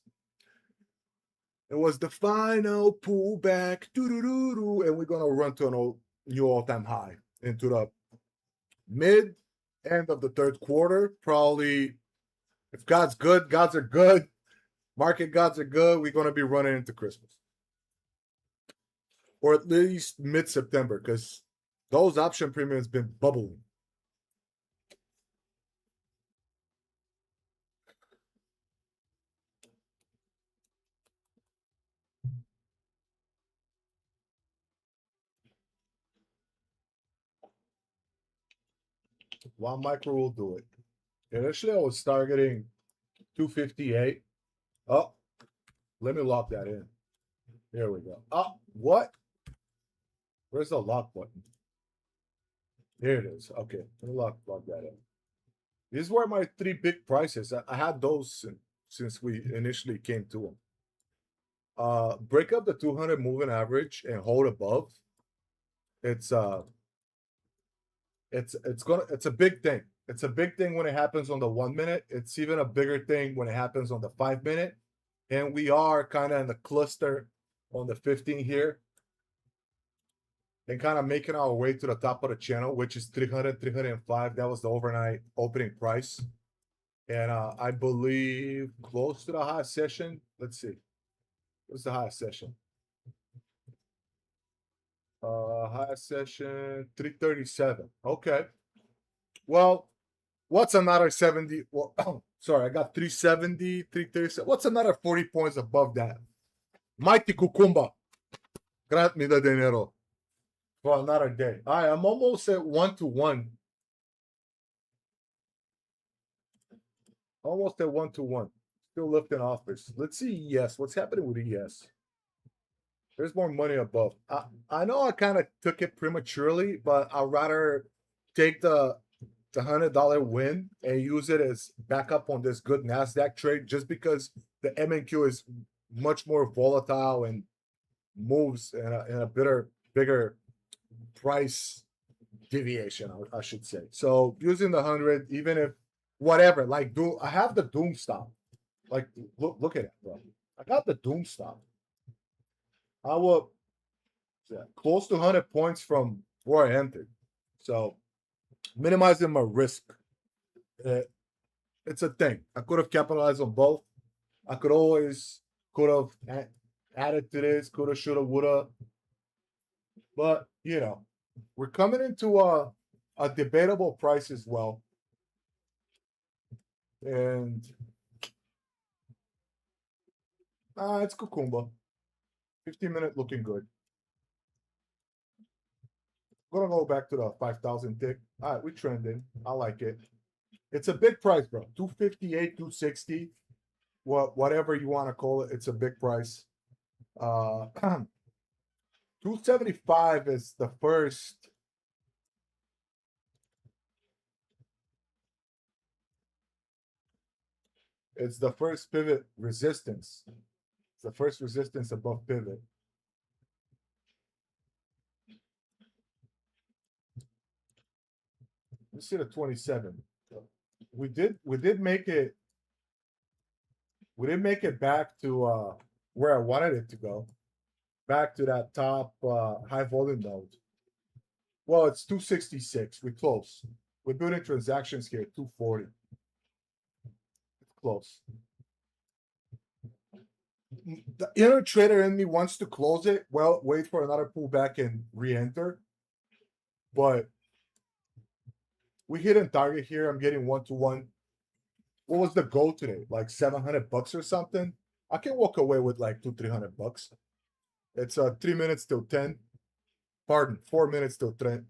It was the final pullback, and we're gonna run to a new all-time high into the mid end of the third quarter. Probably, if God's good, gods are good. Market gods are good. We're gonna be running into Christmas, or at least mid-September, because those option premiums been bubbling. One micro will do it. Initially, I was targeting 258. Oh, let me lock that in. There we go. Oh, what? Where's the lock button? Here it is. Okay, let me lock that in. These were my three big prices. I had those since we initially came to them. Break up the 200 moving average and hold above. It's it's a big thing. It's a big thing when it happens on the 1 minute. It's even a bigger thing when it happens on the 5 minute. And we are kind of in the cluster on the 15 here and kind of making our way to the top of the channel, which is 300, 305. That was the overnight opening price. And I believe close to the high session. Let's see. What's the high session? High session 337. Okay. Well, what's another 70? Well, sorry, I got 370, 337. What's another 40 points above that? Mighty Cucumba. Grant me the dinero for another day. All right, I'm almost at 1-to-1. Almost at 1-to-1. Still lifting offers. Let's see ES. What's happening with ES? There's more money above. I know I kind of took it prematurely, but I'd rather take the $100 win and use it as backup on this good Nasdaq trade, just because the MNQ is much more volatile and moves in a bigger price deviation, I should say. So using the 100, even if whatever, like I have the doom stop. Like look at it, bro. I got the doom stop. I will close to 100 points from where I entered. So minimizing my risk. It's a thing. I could have capitalized on both. I could have added to this, could have, should have, would have. But, we're coming into a debatable price as well. And it's Cucumba. 15-minute looking good. Gonna go back to the 5,000 tick. All right, we trending. I like it. It's a big price, bro. 258, 260. Whatever you want to call it, it's a big price. 275 is the first. It's the first pivot resistance. It's the first resistance above pivot. Let's see the 27. We did make it. We didn't make it back to where I wanted it to go. Back to that top high volume node. Well, it's 266. We're close. We're building transactions here, 240. It's close. The inner trader in me wants to close it. Well, wait for another pullback and re-enter. But we hit a target here. I'm getting 1-to-1. What was the goal today? Like $700 or something? I can walk away with like $200-300. It's 3 minutes till 10. Pardon, 4 minutes till 10.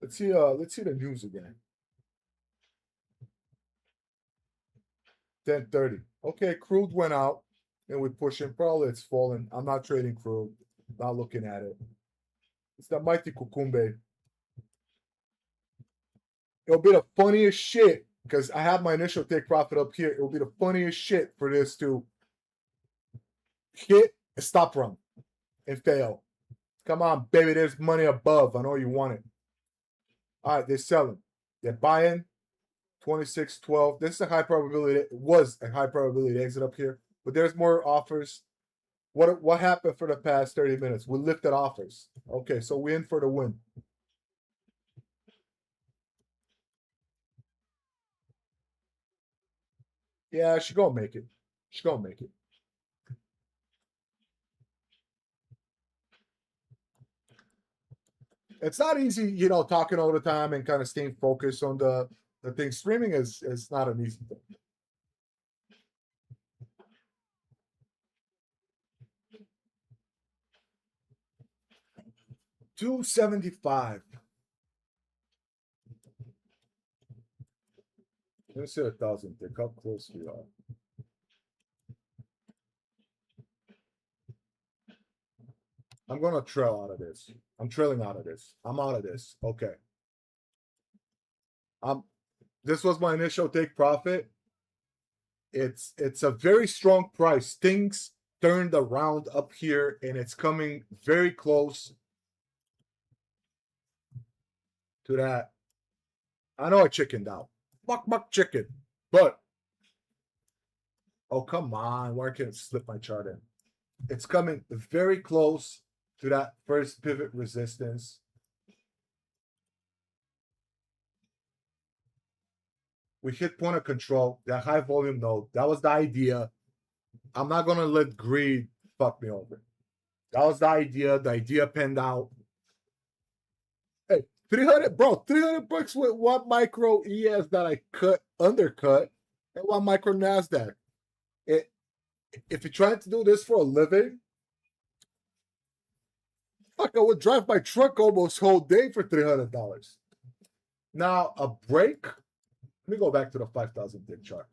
Let's see the news again. 10:30. Okay, crude went out and we're pushing. Probably it's falling. I'm not trading crude. Not looking at it. It's the mighty Cucumbe. It'll be the funniest shit because I have my initial take profit up here. It'll be the funniest shit for this to hit a stop run and fail. Come on, baby. There's money above. I know you want it. All right, they're selling. They're buying. 26-12. This is a high probability. It was a high probability exit up here, but there's more offers. What happened for the past 30 minutes? We lifted offers. Okay, so we're in for the win. Yeah, she gonna make it. She gonna make it. It's not easy, talking all the time and kind of staying focused on the thing. Streaming is not an easy thing. $275. Let me see 1,000 tick. How close we are. I'm gonna trail out of this. I'm trailing out of this. I'm out of this. Okay. This was my initial take profit. It's a very strong price. Things turned around up here, and it's coming very close to that. I know I chickened out. Buck chicken. But oh come on, why can't it slip my chart in? It's coming very close to that first pivot resistance. We hit point of control, that high volume node. That was the idea. I'm not gonna let greed fuck me over. That was the idea. The idea panned out. Hey, 300, bro, 300 bucks with one micro ES that I undercut, and one micro NASDAQ. If you're trying to do this for a living, fuck, I would drive my truck almost whole day for $300. Now, a break. Let me go back to the 5,000 tick chart.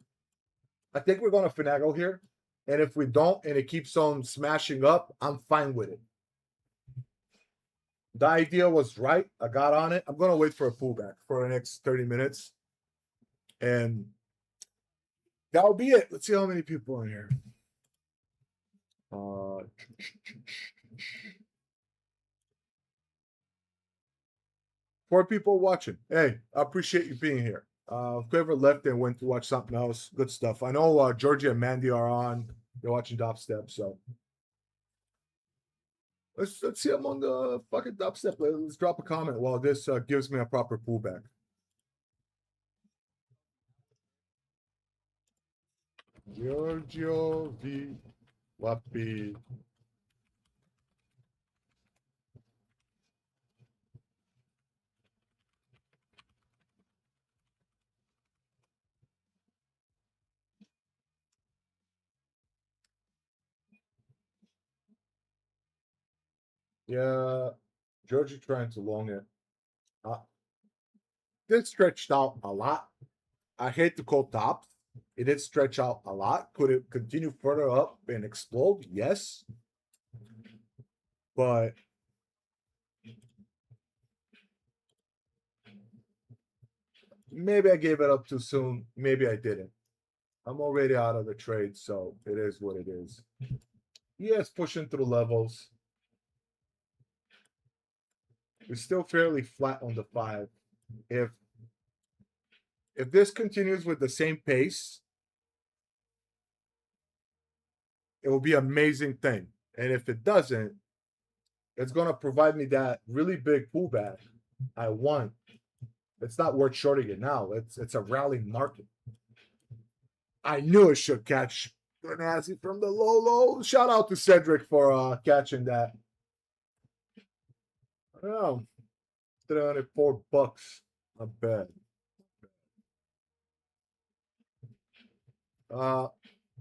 I think we're going to finagle here. And if we don't, and it keeps on smashing up, I'm fine with it. The idea was right. I got on it. I'm going to wait for a pullback for the next 30 minutes. And that'll be it. Let's see how many people are in here. 4 people watching. Hey, I appreciate you being here. Whoever left and went to watch something else, good stuff. I know Georgia and Mandy are on. They're watching Dubstep, so let's see them on the fucking Dubstep. Let's drop a comment while this gives me a proper pullback. Giorgio V. Wapi. Yeah, Georgie trying to long it. This stretched out a lot. I hate to call tops. It did stretch out a lot. Could it continue further up and explode? Yes. But maybe I gave it up too soon. Maybe I didn't. I'm already out of the trade, so it is what it is. Yes, pushing through levels. We're still fairly flat on the 5. If this continues with the same pace, it will be an amazing thing. And if it doesn't, it's going to provide me that really big pullback I want. It's not worth shorting it now. It's a rally market. I knew it should catch Ganassi from the low. Shout out to Cedric for catching that. Oh, $304. Not bad.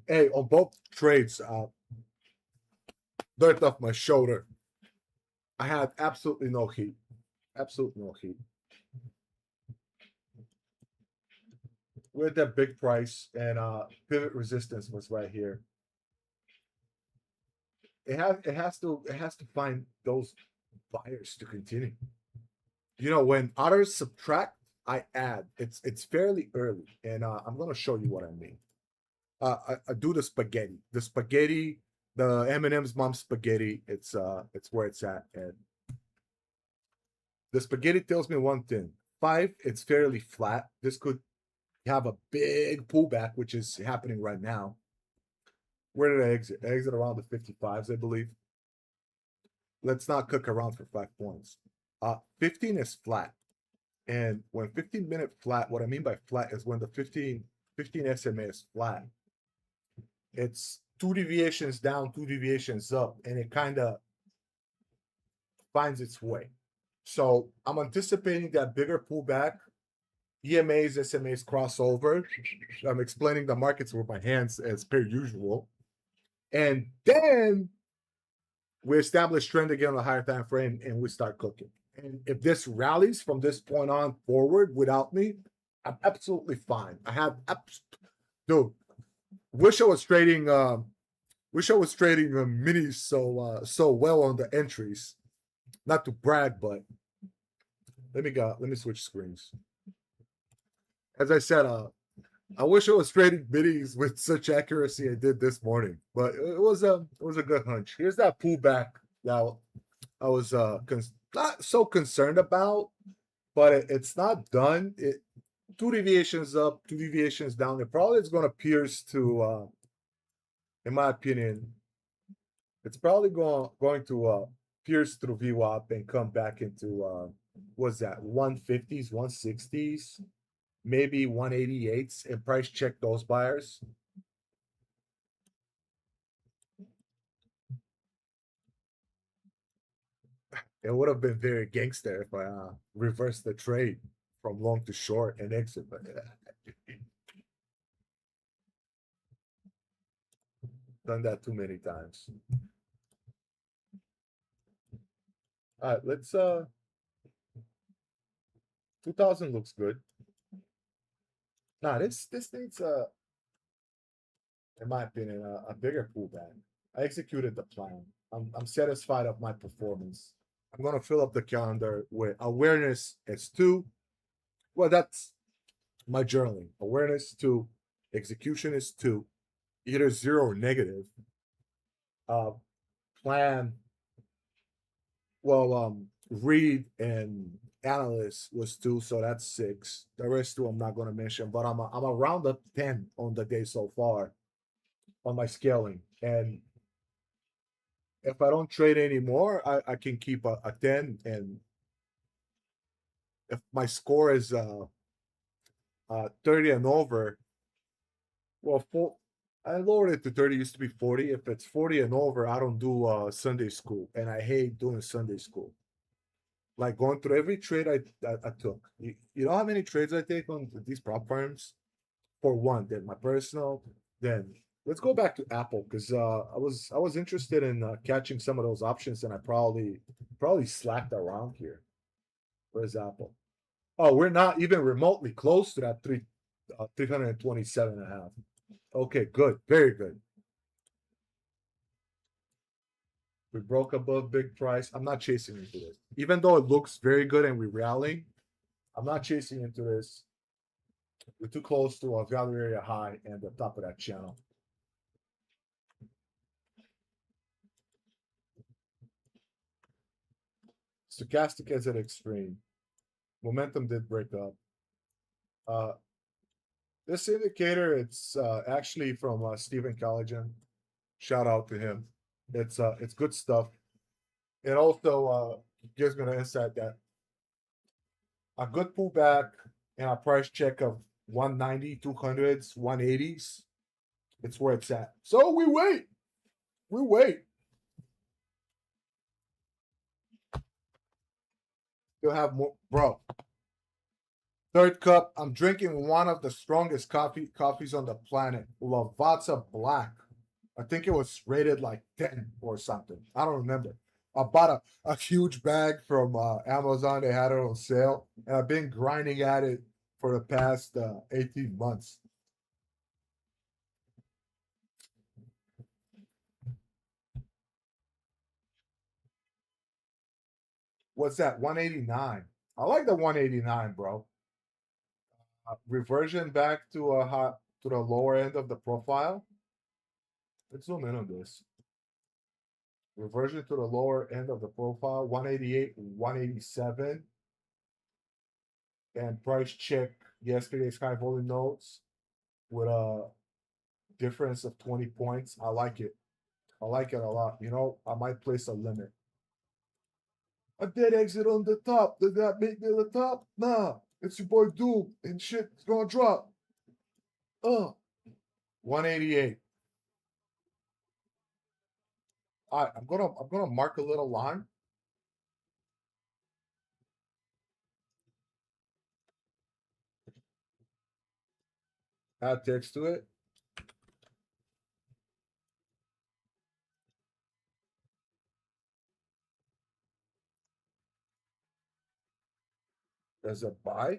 Hey, on both trades, dirt off my shoulder. I had absolutely no heat. Absolutely no heat. We're at that big price, and pivot resistance was right here. It has to find those buyers to continue. You know, when others subtract, I add. It's fairly early, and I'm gonna show you what I mean. I do the spaghetti. The M&M's mom spaghetti. It's where it's at, and the spaghetti tells me one thing. 5, it's fairly flat. This could have a big pullback, which is happening right now. Where did I exit? I exit around the 55s, I believe. Let's not cook around for 5 points. 15 is flat. And when 15-minute flat, what I mean by flat is when the 15 SMA is flat. It's 2 deviations down, 2 deviations up, and it kind of finds its way. So I'm anticipating that bigger pullback. EMAs, SMAs crossover. I'm explaining the markets with my hands as per usual. And then we establish trend again on a higher time frame and we start cooking. And if this rallies from this point on forward without me, I'm absolutely fine. I have dude. Wish I was trading minis so well on the entries. Not to brag, but let me switch screens. As I said, I wish I was trading minis with such accuracy I did this morning, but it was a good hunch. Here's that pullback that I was not so concerned about, but it's not done. It two deviations up, two deviations down. It probably is going to pierce to, in my opinion, it's probably going to pierce through VWAP and come back into what's that 150s, 160s, maybe 188s, and price check those buyers. It would have been very gangster if I reversed the trade from long to short and exit, but done that too many times. All right, let's 2000 looks good. Nah, this needs in my opinion, a bigger pullback. I executed the plan. I'm satisfied of my performance. I'm gonna fill up the calendar with awareness as two. Well, that's my journaling. Awareness two, execution is two, either zero or negative. Uh, plan. Well, read and analyst was two, so that's six. The rest two I'm not gonna mention, but I'm around up 10 on the day so far on my scaling, and if I don't trade anymore, I can keep a 10. And if my score is 30 and over, well, I lowered it to 30, used to be 40. If it's 40 and over, I don't do Sunday school. And I hate doing Sunday school. Like going through every trade I took. You know how many trades I take on these prop firms? For one, then my personal, then let's go back to Apple because I was interested in catching some of those options and I probably slacked around here. Where's Apple? Oh, we're not even remotely close to that 327 and a half. Okay, good. Very good. We broke above big price. I'm not chasing into this. Even though it looks very good and we're rallying, I'm not chasing into this. We're too close to a value area high and the top of that channel. Stochastic is at extreme. Momentum did break up. Uh, this indicator, it's actually from Stephen Colligan. Shout out to him. It's good stuff. It also gives me an insight that a good pullback and a price check of 190, 200s, 180s, it's where it's at. So we wait. We wait. You'll have more, bro. Third cup. I'm drinking one of the strongest coffees on the planet, Lavazza Black. I think it was rated like 10 or something. I don't remember. I bought a huge bag from Amazon. They had it on sale, and I've been grinding at it for the past 18 months. What's that? 189. I like the 189, bro. Reversion back to a hot to the lower end of the profile. Let's zoom in on this. Reversion to the lower end of the profile, 188, 187. And price check yesterday's high volume notes with a difference of 20 points. I like it. I like it a lot. You know, I might place a limit. A dead exit on the top. Does that make me the top? Nah. It's your boy Doom and shit's gonna drop. 188. All right, I'm gonna mark a little line. Add text to it. There's a buy.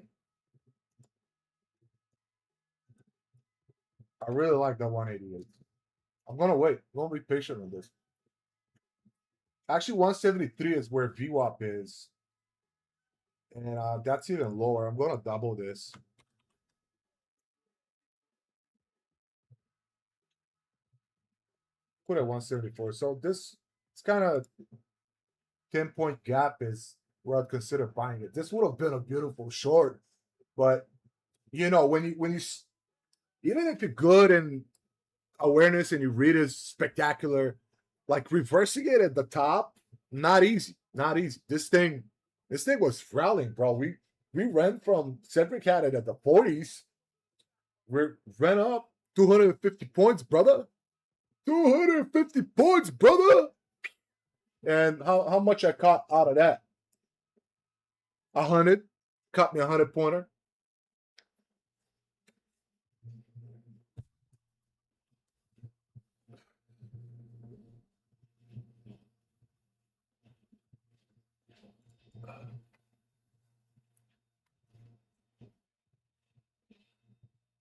I really like that 188. I'm gonna wait. I'm gonna be patient on this. Actually, 173 is where VWAP is. And that's even lower. I'm gonna double this. put it at 174. So this it's kind of 10-point gap is where I'd consider buying it. This would have been a beautiful short, but when you even if you're good in awareness and you read is spectacular, like reversing it at the top, not easy, not easy. This thing was rallying, bro. We ran from Cedric had it at the 40s. We ran up 250 points, brother. 250 points, brother. And how much I caught out of that? 100. Caught me 100 pointer.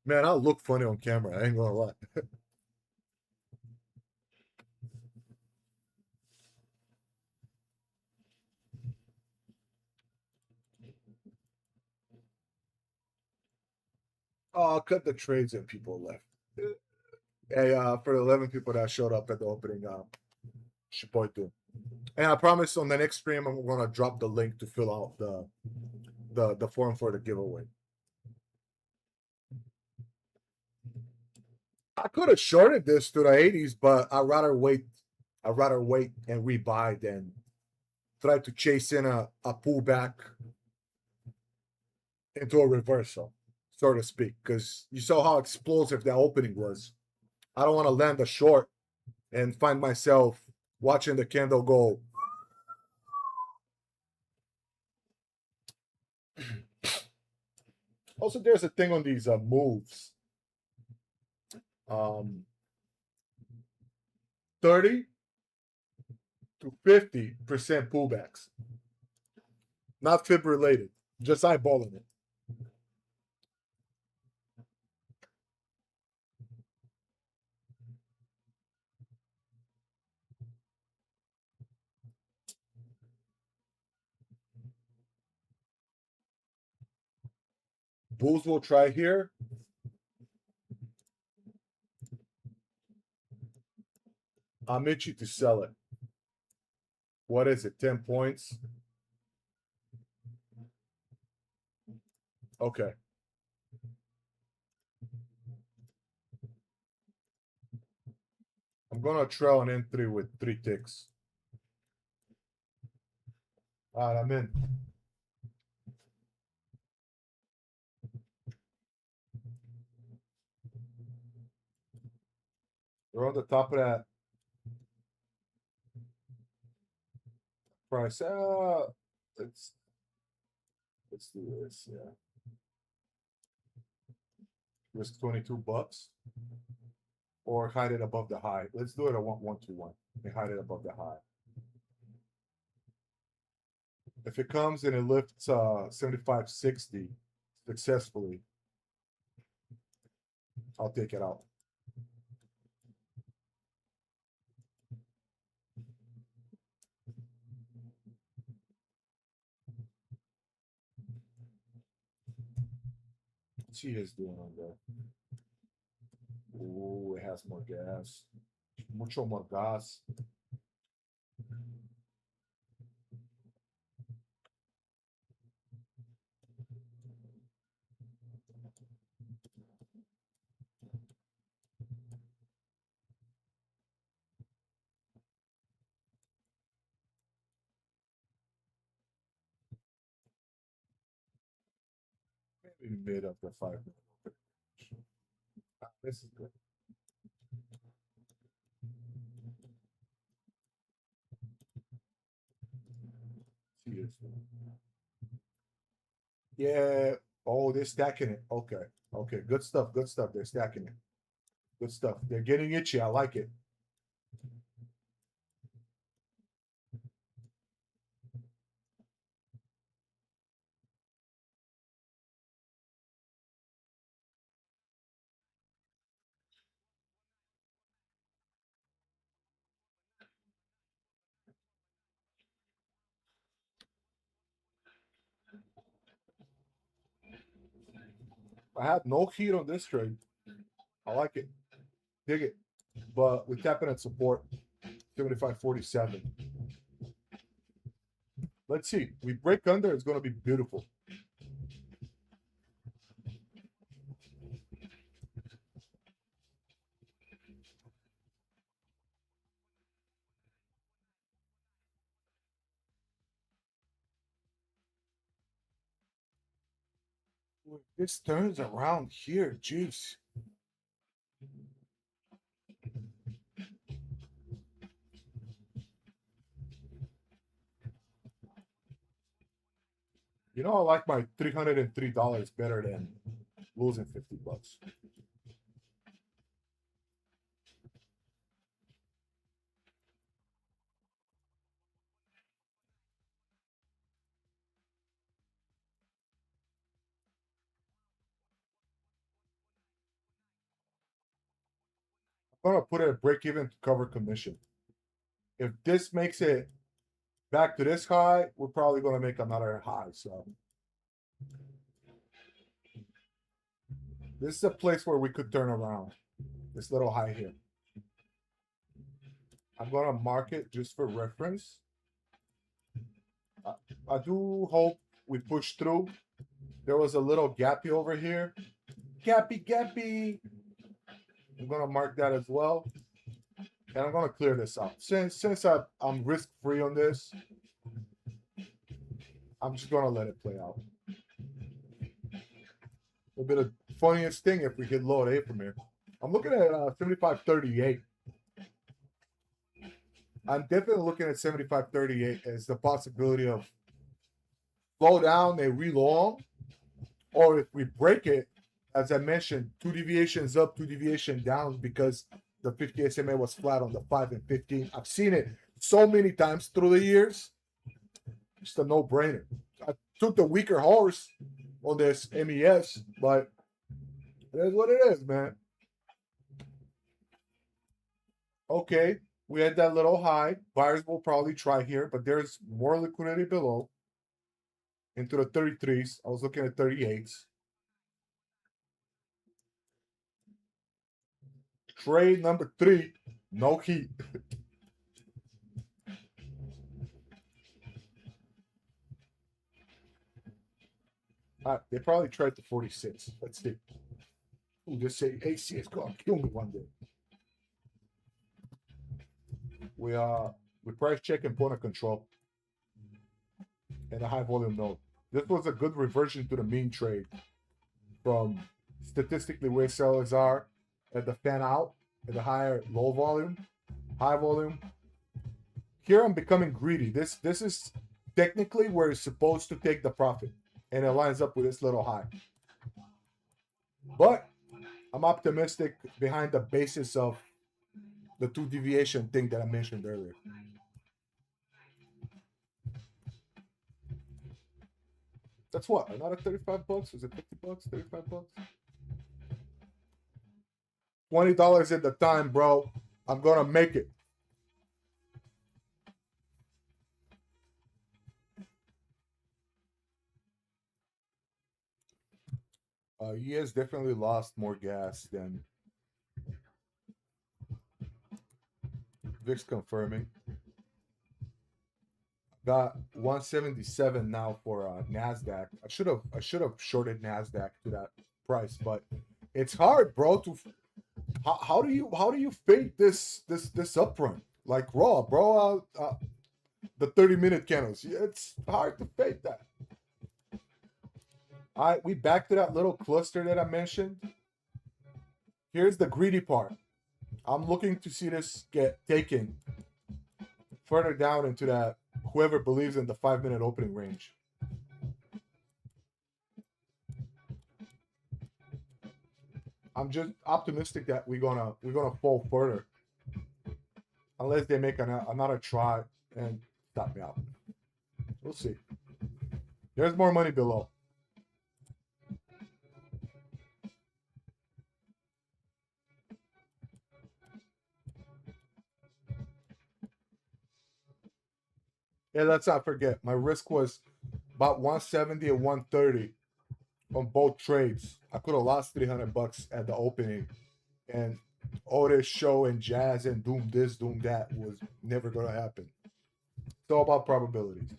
Man, I'll look funny on camera. I ain't gonna lie. Oh, I'll cut the trades and people left. Hey, for the 11 people that showed up at the opening, Shipoitu. And I promise on the next stream I'm gonna drop the link to fill out the form for the giveaway. I could have shorted this to the 80s, but I'd rather wait. I'd rather wait and rebuy than try to chase in a pullback into a reversal, so to speak. Because you saw how explosive that opening was. I don't want to land a short and find myself watching the candle go. Also, there's a thing on these moves. 30 to 50% pullbacks. Not fib related, just eyeballing it. Bulls will try here. I'm itchy to sell it. What is it? 10 points? Okay. I'm gonna trail an N3 with 3 ticks. All right, I'm in. We're on the top of that price. Let's do this. Yeah. Risk $22 or hide it above the high. Let's do it at 1-1-2-1 and hide it above the high. If it comes and it lifts 75.60 successfully, I'll take it out. What's he is doing on there? Ooh, it has more gas. Mucho more gas. Maybe mid of the 5 minute. This is good. See this one. Yeah. Oh, they're stacking it. Okay. Okay. Good stuff. Good stuff. They're stacking it. Good stuff. They're getting itchy. I like it. I have no heat on this trade. I like it. Dig it. but we're tapping at support 75.47. Let's see. We break under, it's going to be beautiful. This turns around here, jeez. You know, I like my $303 better than losing $50. I'm gonna put it at break even to cover commission. If this makes it back to this high, we're probably gonna make another high. So this is a place where we could turn around. This little high here. I'm gonna mark it just for reference. I do hope we push through. There was a little gappy over here. Gappy. I'm gonna mark that as well. And I'm gonna clear this out. Since I'm risk free on this, I'm just gonna let it play out. A bit of funniest thing if we get low at A from here. I'm looking at 75.38. I'm definitely looking at 75.38 as the possibility of slow down, they relong, or if we break it, as I mentioned, 2 deviations up, 2 deviation down because the 50 SMA was flat on the 5 and 15. I've seen it so many times through the years. Just a no-brainer. I took the weaker horse on this MES, but it is what it is, man. Okay, we had that little high. Buyers will probably try here, but there's more liquidity below into the 33s. I was looking at 38s. Trade number 3, no heat. They probably tried the 46. Let's see. Ooh, just say AC is gonna kill me one day. We price check and point of control and a high volume node. This was a good reversion to the mean trade from statistically where sellers are at the fan out at the higher low volume, high volume. Here I'm becoming greedy. This is technically where it's supposed to take the profit, and it lines up with this little high. But I'm optimistic behind the basis of the 2 deviation thing that I mentioned earlier. That's what, another $35? Was it $50? $35? $20 at the time, bro. I'm gonna make it. He has definitely lost more gas than VIX confirming. Got 177 now for Nasdaq. I should have shorted Nasdaq to that price, but it's hard, bro. To how do you fake this upfront like raw, bro? The 30-minute candles. It's hard to fake that. All right, we back to that little cluster that I mentioned. Here's the greedy part. I'm looking to see this get taken further down into that whoever believes in the 5-minute opening range. I'm just optimistic that we're gonna fall further, unless they make another try and stop me out. We'll see. There's more money below. Yeah, let's not forget. My risk was about 170 and 130 on both trades. I could have lost $300 at the opening, and all this show and jazz and doom this, doom that was never gonna happen. It's all about probabilities.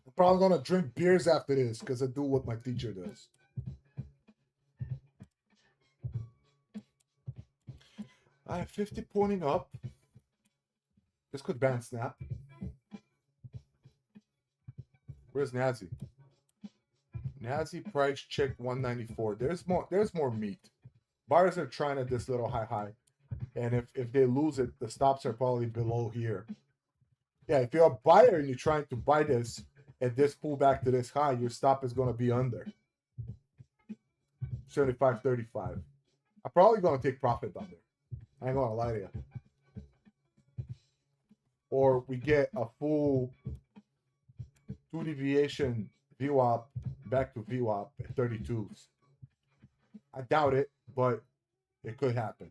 I'm probably gonna drink beers after this because I do what my teacher does. I have 50 pointing up. This could band snap. Where's Nazi? Nazi price check 194. There's more meat. Buyers are trying at this little high. And if they lose it, the stops are probably below here. Yeah, if you're a buyer and you're trying to buy this and this pull back to this high, your stop is gonna be under 75.35. I'm probably gonna take profit on there. I ain't gonna lie to you. Or we get a full 2 deviation VWAP back to VWAP at 32s. I doubt it, but it could happen.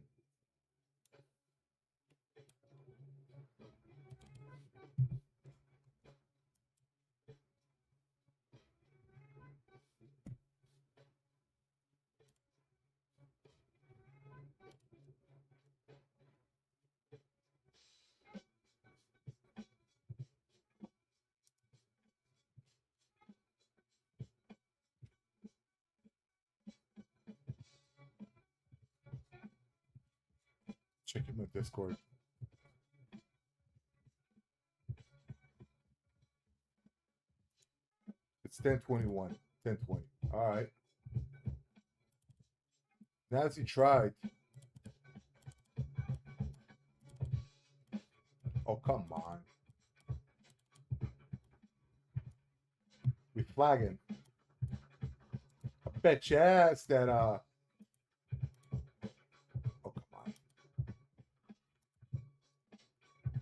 Check him with Discord. It's 1021. 1020. All right. Nazi tried. Oh, come on. We flagging. I bet your ass that oh, come on.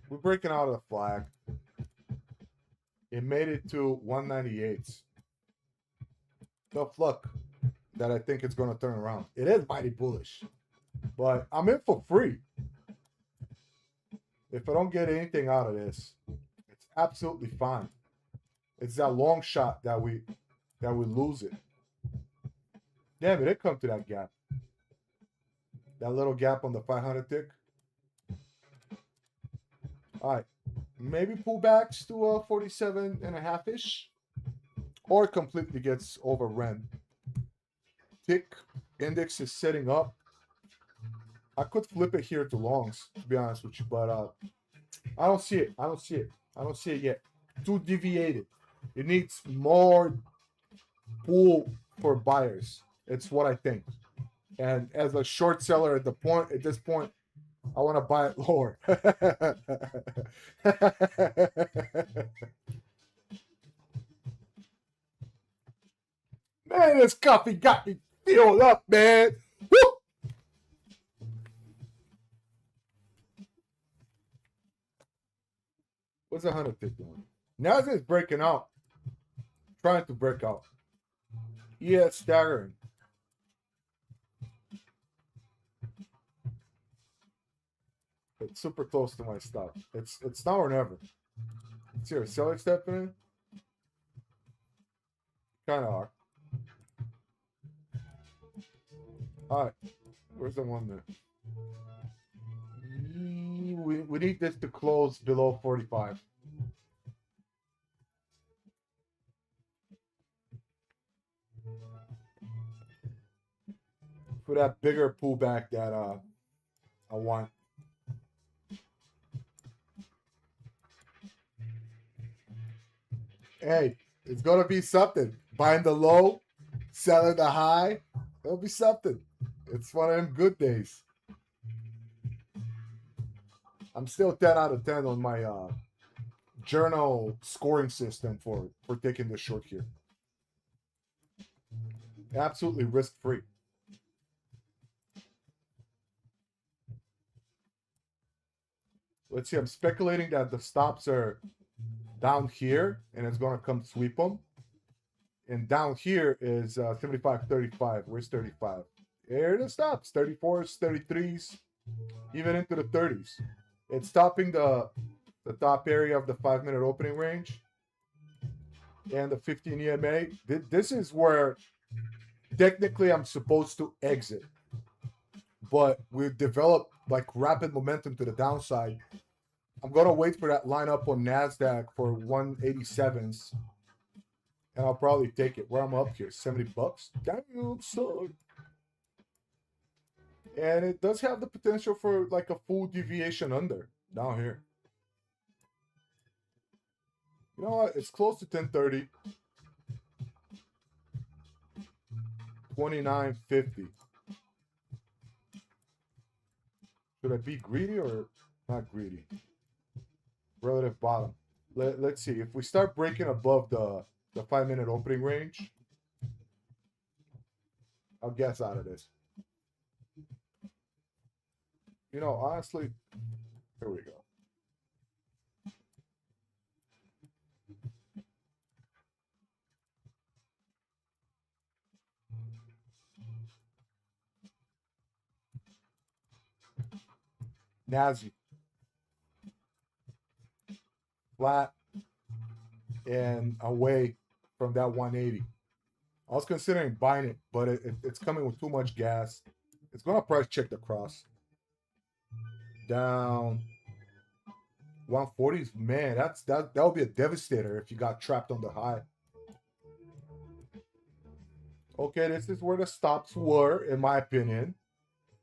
We're breaking out of the flag. It made it to 198s. Tough luck that I think it's going to turn around. It is mighty bullish, but I'm in for free. If I don't get anything out of this, it's absolutely fine. It's that long shot that we lose it. Damn it, it come to that gap. That little gap on the 500 tick. All right. Maybe pullbacks to a 47.5-ish. Or it completely gets overrun. Tick index is setting up. I could flip it here to longs, to be honest with you, but I don't see it. I don't see it. I don't see it yet. Too deviated. It needs more pull for buyers. It's what I think. And as a short seller at this point, I want to buy it lower. Man, this coffee got me filled up, man. Woo! What's 100 tick doing? Now it's breaking out. Trying to break out. Yeah, it's staggering. It's super close to my stop. It's now or never. It's here. Seller stepping in. Kind of are. All right. Where's the one there? We need this to close below 45. For that bigger pullback that I want. Hey, it's gonna be something. Buying the low, selling the high. It'll be something. It's one of them good days. I'm still 10 out of 10 on my journal scoring system for taking this short here. Absolutely risk-free. Let's see. I'm speculating that the stops are down here, and it's going to come sweep them. And down here is 75.35. Where's 35? Here the stops. 34s, 33s, even into the 30s. It's stopping the top area of the 5-minute opening range and the 15 EMA. This is where technically I'm supposed to exit. but we've developed like rapid momentum to the downside. I'm gonna wait for that lineup on Nasdaq for 187s, and I'll probably take it. Where I'm up here, $70. Damn, son. And it does have the potential for like a full deviation under down here. You know what? It's close to 1030. 29.50. Should I be greedy or not greedy? Relative bottom. Let's see. If we start breaking above the 5-minute opening range, I'll guess out of this. You know, honestly, here we go. Nazi, flat, and away from that 180. I was considering buying it, but it's coming with too much gas. It's gonna price check the cross. Down 140s. Man, that would be a devastator if you got trapped on the high. Okay, this is where the stops were, in my opinion.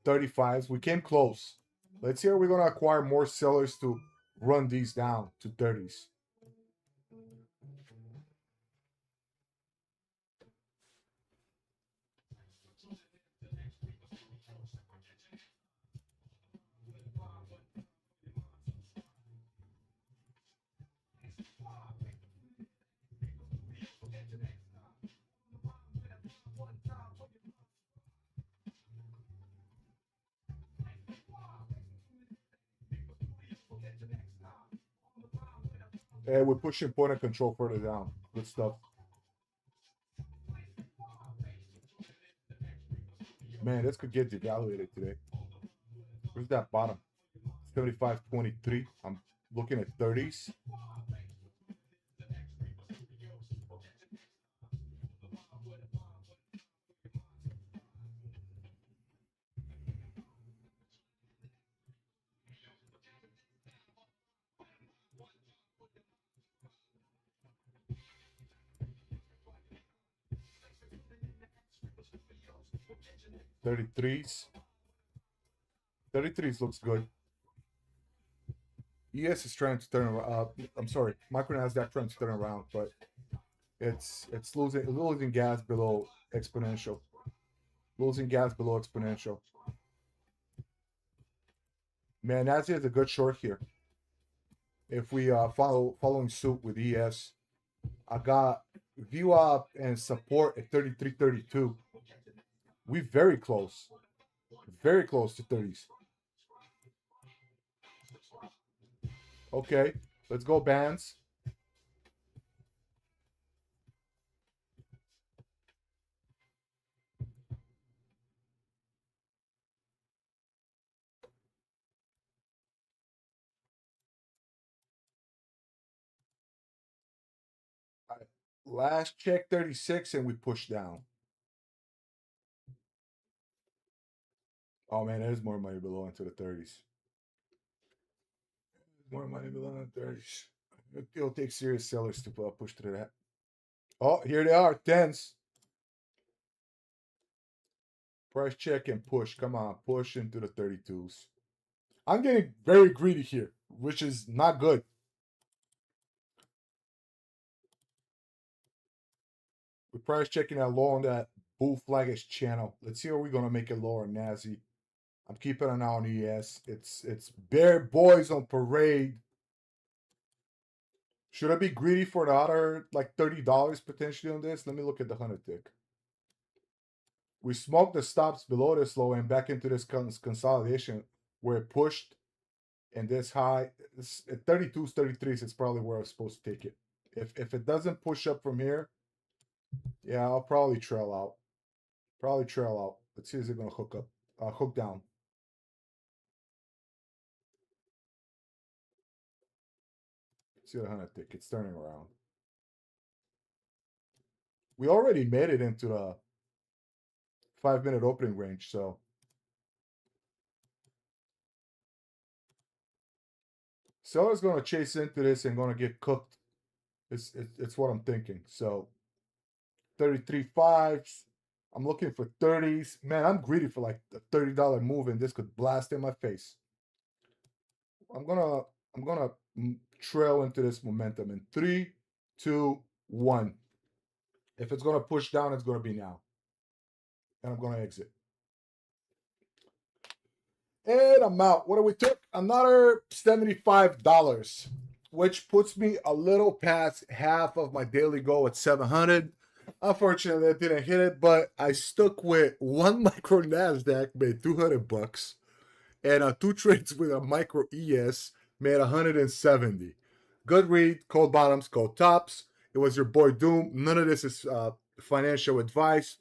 35s. We came close. Let's see, are we gonna acquire more sellers to run these down to 30s? And we're pushing point of control further down. Good stuff. Man, this could get devaluated today. Where's that bottom? 75.23. I'm looking at 30s. $33s. 33s looks good. ES is trying to turn around. I'm sorry, micro Nasdaq trying to turn around, but it's losing gas below exponential. Losing gas below exponential. Man, Nasdaq is a good short here. If we following suit with ES, I got view up and support at 33.32. We very close to 30s. Okay, let's go bands. Last check 36 and we push down. Oh man, there's more money below into the 30s. More money below the 30s. It'll take serious sellers to push through that. Oh, here they are, 10s. Price check and push. Come on, push into the 32s. I'm getting very greedy here, which is not good. We're price checking that low on that bull flaggish channel. Let's see, are we gonna make it lower on Nazi? I'm keeping an eye on ES. It's bare boys on parade. Should I be greedy for the other like $30 potentially on this? Let me look at the 100 tick. We smoked the stops below this low and back into this consolidation where it pushed and this high. At 32s, 33s, it's probably where I was supposed to take it. If it doesn't push up from here, yeah, I'll probably trail out. Probably trail out. Let's see, is it gonna hook up? Hook down. See the 100 tick. It's turning around. We already made it into the 5-minute opening range, so Seller's going to chase into this and going to get cooked. It's what I'm thinking. So 33 fives. I'm looking for 30s. Man, I'm greedy for like a $30 move, and this could blast in my face. I'm gonna I'm gonna trail into this momentum in 3, 2, 1. If it's gonna push down, it's gonna be now, and I'm gonna exit. And I'm out. What do we took? Another $75, which puts me a little past half of my daily goal at 700. Unfortunately, I didn't hit it, but I stuck with one micro Nasdaq, made $200, and two trades with a micro ES made 170. Good read. Cold bottoms, cold tops. It was your boy Doom. None of this is financial advice.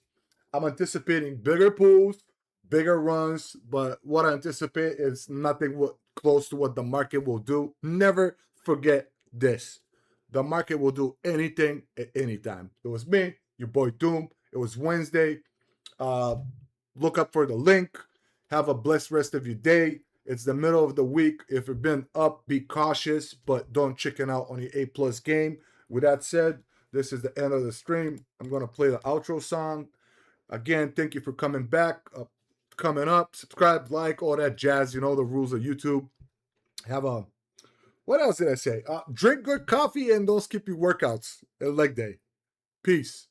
I'm anticipating bigger pools, bigger runs, but what I anticipate is nothing close to what the market will do. Never forget this. The market will do anything at any time. It was me, your boy Doom. It was Wednesday. Look up for the link. Have a blessed rest of your day. It's the middle of the week. If you've been up, be cautious, but don't chicken out on your A+ game. With that said, this is the end of the stream. I'm going to play the outro song. Again, thank you for coming back. Coming up, subscribe, like, all that jazz. You know the rules of YouTube. What else did I say? Drink good coffee and don't skip your workouts. Leg day. Peace.